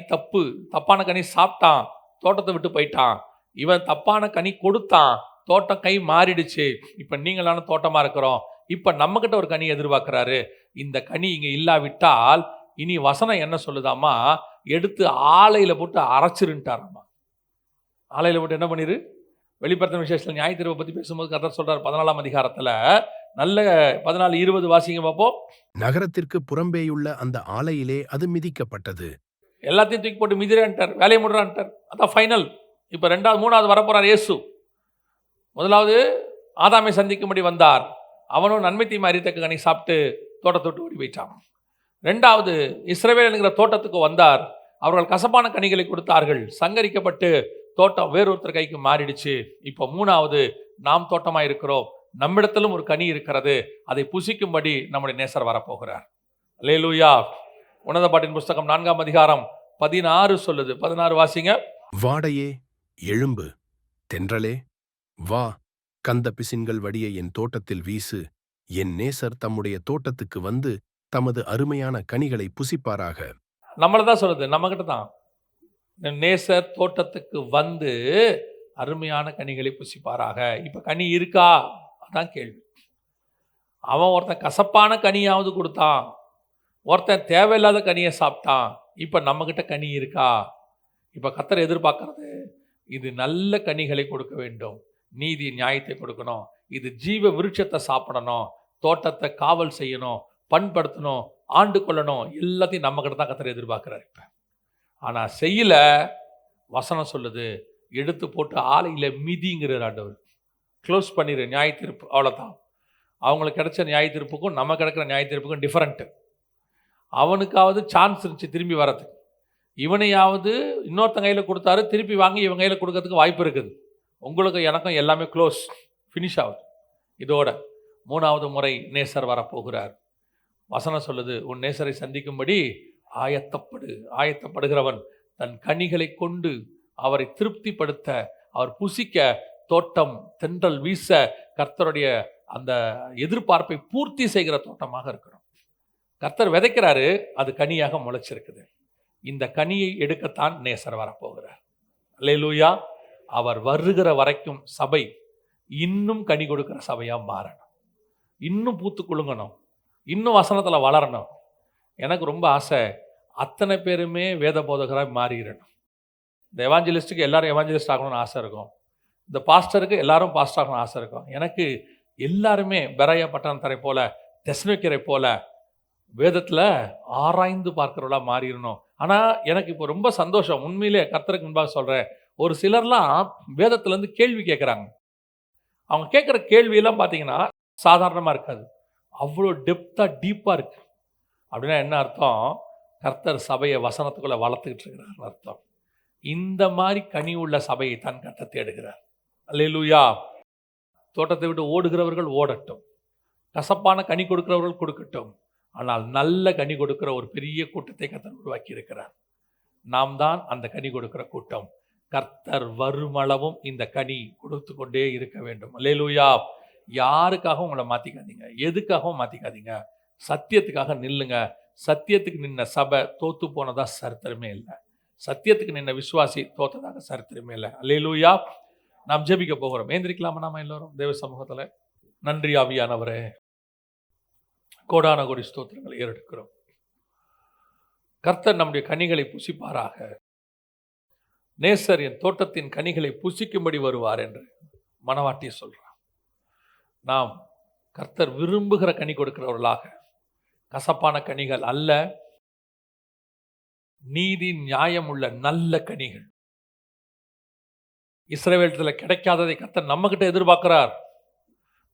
A: தப்பான கனி சாப்பிட்டான், தோட்டத்தை விட்டு போயிட்டான். இவன் தப்பான கனி கொடுத்தான், தோட்டம் கை மாறிடுச்சு. இப்போ நீங்களான தோட்டமாக இருக்கிறோம். இப்போ நம்மக்கிட்ட ஒரு கனி எதிர்பார்க்குறாரு. இந்த கனி இங்கே இல்லாவிட்டால் இனி வசனம் என்ன சொல்லுதாமா? எடுத்து ஆலையில் போட்டு அரைச்சிருன்ட்டாராம்மா. ஆலையில் போட்டு என்ன பண்ணிரு? வெளிப்படுத்தின விசேஷத்தில் நியாயத்தீர்வை பற்றி பேசும்போது கர்த்தர் சொல்கிறார் 14ஆம் அதிகாரத்தில். நல்ல 14-20 வாசிங்க பார்ப்போம்.
B: நகரத்திற்கு புறம்பேயுள்ள அந்த ஆலையிலே அது மிதிக்கப்பட்டது.
A: எல்லாத்தையும் தூக்கி போட்டு மிதிரான்ட்டார், வேலையை முடுறான்ட்டார். அதான் ஃபைனல். இப்போ 2வது 3வது வரப்போறார் இயேசு. முதலாவது ஆதாமை சந்திக்கும்படி வந்தார். அவனும் நன்மை தீமை அறியத்தக்க கனி சாப்பிட்டு தோட்டத்தை விட்டு ஓடி போயிட்டான். ரெண்டாவது, இஸ்ரவேல் என்கிற தோட்டத்துக்கு வந்தார். அவர்கள் கசப்பான கனிகளை கொடுத்தார்கள். சங்கரிக்கப்பட்டு தோட்டம் வேறொருத்தர் கைக்கு மாறிடுச்சு. இப்போ மூணாவது, நாம் தோட்டமாக இருக்கிறோம், நம்மிடத்திலும் ஒரு கனி இருக்கிறது, அதை புசிக்கும்படி நம்முடைய நேசர் வரப்போகிறார். அல்லேலூயா. உன்னத பாட்டின் புஸ்தகம் 4ஆம் அதிகாரம் 16 சொல்லுது. 16 வாசிங்க.
B: வாடையே எழும்பு, தென்றலே வா, கந்த பிசின்கள் வடிய என் தோட்டத்தில் வீசு. என் நேசர் தம்முடைய தோட்டத்துக்கு வந்து தமது அருமையான கனிகளை புசிப்பாராக.
A: நம்மளை தான் சொல்லுது, நம்மகிட்ட தான். நேசர் தோட்டத்துக்கு வந்து அருமையான கனிகளை புசிப்பாராக. இப்போ கனி இருக்கா? அதான் கேள்வி. அவன் ஒருத்தன் கசப்பான கனியாவது கொடுத்தான், ஒருத்தன் தேவையில்லாத கனியை சாப்பிட்டான். இப்போ நம்மக்கிட்ட கனி இருக்கா? இப்போ கர்த்தர் எதிர்பார்க்கறது, இது நல்ல கனிகளை கொடுக்க வேண்டும், நீதி நியாயத்தை கொடுக்கணும், இது ஜீவ விருட்சத்தை சாப்பிடணும், தோட்டத்தை காவல் செய்யணும், பண்படுத்தணும், ஆண்டு கொள்ளணும், எல்லாத்தையும் நம்மக்கிட்ட தான் கர்த்தர் எதிர்பார்க்குறாரு. இப்போ ஆனால் செய்யல. வசனம் சொல்லுது, எடுத்து போட்டு ஆலையில் மிதிங்கிறார் ஆண்டவர். க்ளோஸ் பண்ணிடு நியாய தீர்ப்பு, அவ்வளோதான். அவங்களுக்கு கிடைச்ச நியாய தீர்ப்புக்கும் நம்ம கிடைக்கிற நியாய தீர்ப்புக்கும் டிஃப்ரெண்ட்டு. அவனுக்காவது சான்ஸ் இருந்துச்சு திரும்பி வரதுக்கு, இவனையாவது இன்னொருத்தன் கையில் கொடுத்தாரு, திருப்பி வாங்கி இவன் கையில் கொடுக்கறதுக்கு வாய்ப்பு இருக்குது. உங்களுக்கு எனக்கும் எல்லாமே க்ளோஸ், ஃபினிஷ் ஆகுது. இதோட மூணாவது முறை நேசர் வரப்போகிறார். வசனம் சொல்லுது, உன் நேசரை சந்திக்கும்படி ஆயத்தப்படுகிறவன் தன் கனிகளை கொண்டு அவரை திருப்திப்படுத்த, அவர் புசிக்க, தோட்டம் தென்றல் வீச, கர்த்தருடைய அந்த எதிர்பார்ப்பை பூர்த்தி செய்கிற தோட்டமாக இருக்கணும். கர்த்தர் விதைக்கிறாரு, அது கனியாக முளைச்சிருக்குது. இந்த கனியை எடுக்கத்தான் நேசர் வரப்போகிறார். அல்லேலூயா. அவர் வருகிற வரைக்கும் சபை இன்னும் கனி கொடுக்கிற சபையாக மாறணும், இன்னும் பூத்து குலுங்கணும், இன்னும் வசனத்தில் வளரணும். எனக்கு ரொம்ப ஆசை, அத்தனை பேருமே வேத போதகராக மாறிடணும். இந்த எவாஞ்சலிஸ்ட்டுக்கு எல்லாரும் எவாஞ்சலிஸ்ட் ஆகணும்னு ஆசை இருக்கும், இந்த பாஸ்டருக்கு எல்லாரும் பாஸ்டர் ஆகணும்னு ஆசை இருக்கும். எனக்கு எல்லாருமே பெராயா பட்டணத்தரை போல, தெசலோனிக்கரை போல வேதத்தில் ஆராய்ந்து பார்க்கிறவர்களாக மாறிடணும். ஆனால் எனக்கு இப்போ ரொம்ப சந்தோஷம், உண்மையிலே கர்த்தருக்கு முன்பாக சொல்கிறேன், ஒரு சிலர்லாம் வேதத்துலேருந்து கேள்வி கேட்குறாங்க. அவங்க கேட்குற கேள்வியெல்லாம் பார்த்தீங்கன்னா சாதாரணமாக இருக்காது, அவ்வளோ டெப்த்தாக டீப்பாக இருக்குது. அப்படின்னா என்ன அர்த்தம்? கர்த்தர் சபையை வசனத்துக்குள்ளே வளர்த்துக்கிட்டு இருக்கிறார் அர்த்தம். இந்த மாதிரி கனி உள்ள சபையை தான் கர்த்தர் தேடுகிறார். அல்லேலூயா. தோட்டத்தை விட்டு ஓடுகிறவர்கள் ஓடட்டும், கசப்பான கனி கொடுக்கிறவர்கள் கொடுக்கட்டும், ஆனால் நல்ல கனி கொடுக்கிற ஒரு பெரிய கூட்டத்தை கர்த்தர் உருவாக்கி இருக்கிறார். நாம் தான் அந்த கனி கொடுக்கிற கூட்டம். கர்த்தர் வருமளவும் இந்த கனி கொடுத்து கொண்டே இருக்க வேண்டும். அல்லேலூயா. யாருக்காகவும் உங்களை மாற்றிக்காதீங்க, எதுக்காகவும் மாற்றிக்காதீங்க, சத்தியத்துக்காக நில்லுங்க. சத்தியத்துக்கு நின்ன சபை தோத்து போனதா சரித்திரமே இல்லை, சத்தியத்துக்கு நின்ன விசுவாசி தோத்ததாக சரித்திரமே இல்லை. அல்லேலூயா. நாம் ஜெபிக்க போகிறோம். ஏந்திரிக்கலாமா நாம எல்லோரும் தேவ சமூகத்தில்? நன்றி ஆவியானவரே, கோடான கோடி ஸ்தோத்திரங்களை ஏறெடுக்கிறோம். கர்த்தர் நம்முடைய கனிகளை புசிப்பாராக. நேசர் என் தோட்டத்தின் கனிகளை புசிக்கும்படி வருவார் என்று மனவாட்டி சொல்றார். நாம் கர்த்தர் விரும்புகிற கனி கொடுக்கிறவர்களாக, கசப்பான கனிகள் அல்ல, நீதி நியாயம் உள்ள நல்ல கனிகள். இஸ்ரவேலத்தில் கிடைக்காததை கர்த்தர் நம்ம கிட்ட எதிர்பார்க்கிறார்.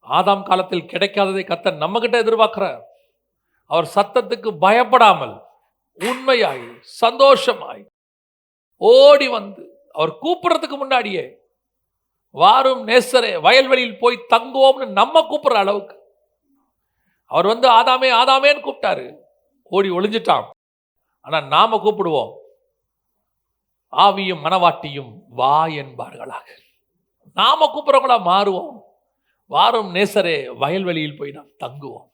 A: ஆதாம் காலத்தில் கிடைக்காததை கர்த்தர் நம்ம கிட்ட எதிர்பார்க்கிறார். அவர் சத்தத்துக்கு பயப்படாமல் உண்மையாய் சந்தோஷமாய் ஓடி வந்து அவர் கூப்பிடுறதுக்கு முன்னாடியே வாரும் நேசரே வயல்வெளியில் போய் தங்குவோம்னு நம்ம கூப்பிடுற அளவுக்கு அவர் வந்து ஆதாமே ஆதாமேன்னு கூப்பிட்டாரு, ஓடி ஒளிஞ்சிட்டான். ஆனா நாம கூப்பிடுவோம், ஆவியும் மனவாட்டியும் வா என்பார்களாக. நாம கூப்பிடுறவங்களா மாறுவோம். வாரும் நேசரே வயல்வெளியில் போய் நாம் தங்குவோம்.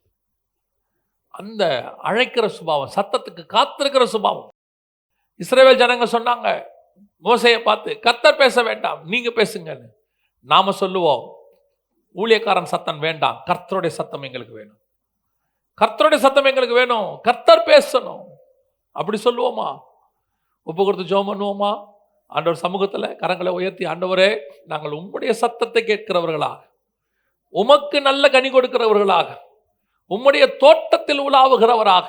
A: அந்த அழைக்கிற சுபாவம், சத்தத்துக்கு காத்திருக்கிற சுபாவம். இஸ்ரவேல் ஜனங்க சொன்னாங்க மோசையை பார்த்து, கர்த்தர் பேச வேண்டாம், நீங்க பேசுங்கன்னு. நாம சொல்லுவோம், ஊழியக்காரன் சத்தம் வேண்டாம், கர்த்தருடைய சத்தம் எங்களுக்கு வேணும், கர்த்தருடைய சத்தம் எங்களுக்கு வேணும், கர்த்தர் பேசணும். அப்படி சொல்லுவோமா? ஒப்பு கொடுத்து ஜெபம் பண்ணுவோமா? ஆண்டவர் சமூகத்தில் கரங்களை உயர்த்தி, ஆண்டவரே நாங்கள் உம்முடைய சத்தத்தை கேட்கிறவர்களாக, உமக்கு நல்ல கனி கொடுக்கிறவர்களாக, உம்முடைய தோட்டத்தில் உலாவுகிறவராக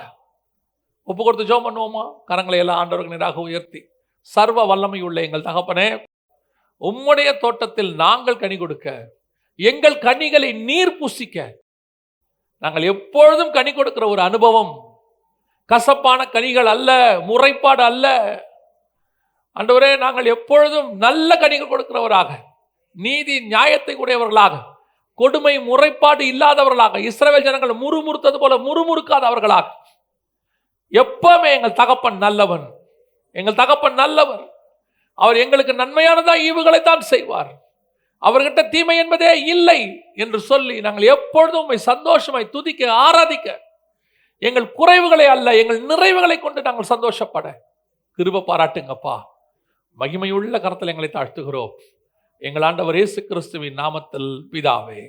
A: ஒப்பு கொடுத்து ஜெபம் பண்ணுவோமா? கரங்களை எல்லாம் ஆண்டவருக்கு நேராக உயர்த்தி, சர்வ வல்லமை உள்ள எங்கள் தகப்பனே, உம்முடைய தோட்டத்தில் நாங்கள் கனி கொடுக்க எங்கள் கனிகளை நீர் புசிக்க. நாங்கள் எப்பொழுதும் கனி கொடுக்கிற ஒரு அனுபவம், கசப்பான கனிகள் அல்ல, முறைப்பாடு அல்ல. ஆண்டவரே, நாங்கள் எப்பொழுதும் நல்ல கனிகள் கொடுக்கிறவராக, நீதி நியாயத்தை உடையவர்களாக, கொடுமை முறைப்பாடு இல்லாதவர்களாக, இஸ்ரவேல் ஜனங்கள் முறுமுறுத்தது போல முறுமுறுக்காதவர்களாக, எப்பவுமே எங்கள் தகப்பன் நல்லவன், எங்கள் தகப்பன் நல்லவர், அவர் எங்களுக்கு நன்மையானதா ஈவுகளைத்தான் செய்வார், அவர்கிட்ட தீமை என்பதே இல்லை என்று சொல்லி நாங்கள் எப்பொழுதும் உம்மை சந்தோஷமாய் துதிக்க, ஆராதிக்க, எங்கள் குறைவுகளை அல்ல எங்கள் நிறைவுகளை கொண்டு நாங்கள் சந்தோஷப்பட கிருபை பாராட்டுங்கப்பா. மகிமையுள்ள கரத்தில் எங்களை தாழ்த்துகிறோம் எங்கள் ஆண்டவர் இயேசு கிறிஸ்துவின் நாமத்தில் பிதாவே.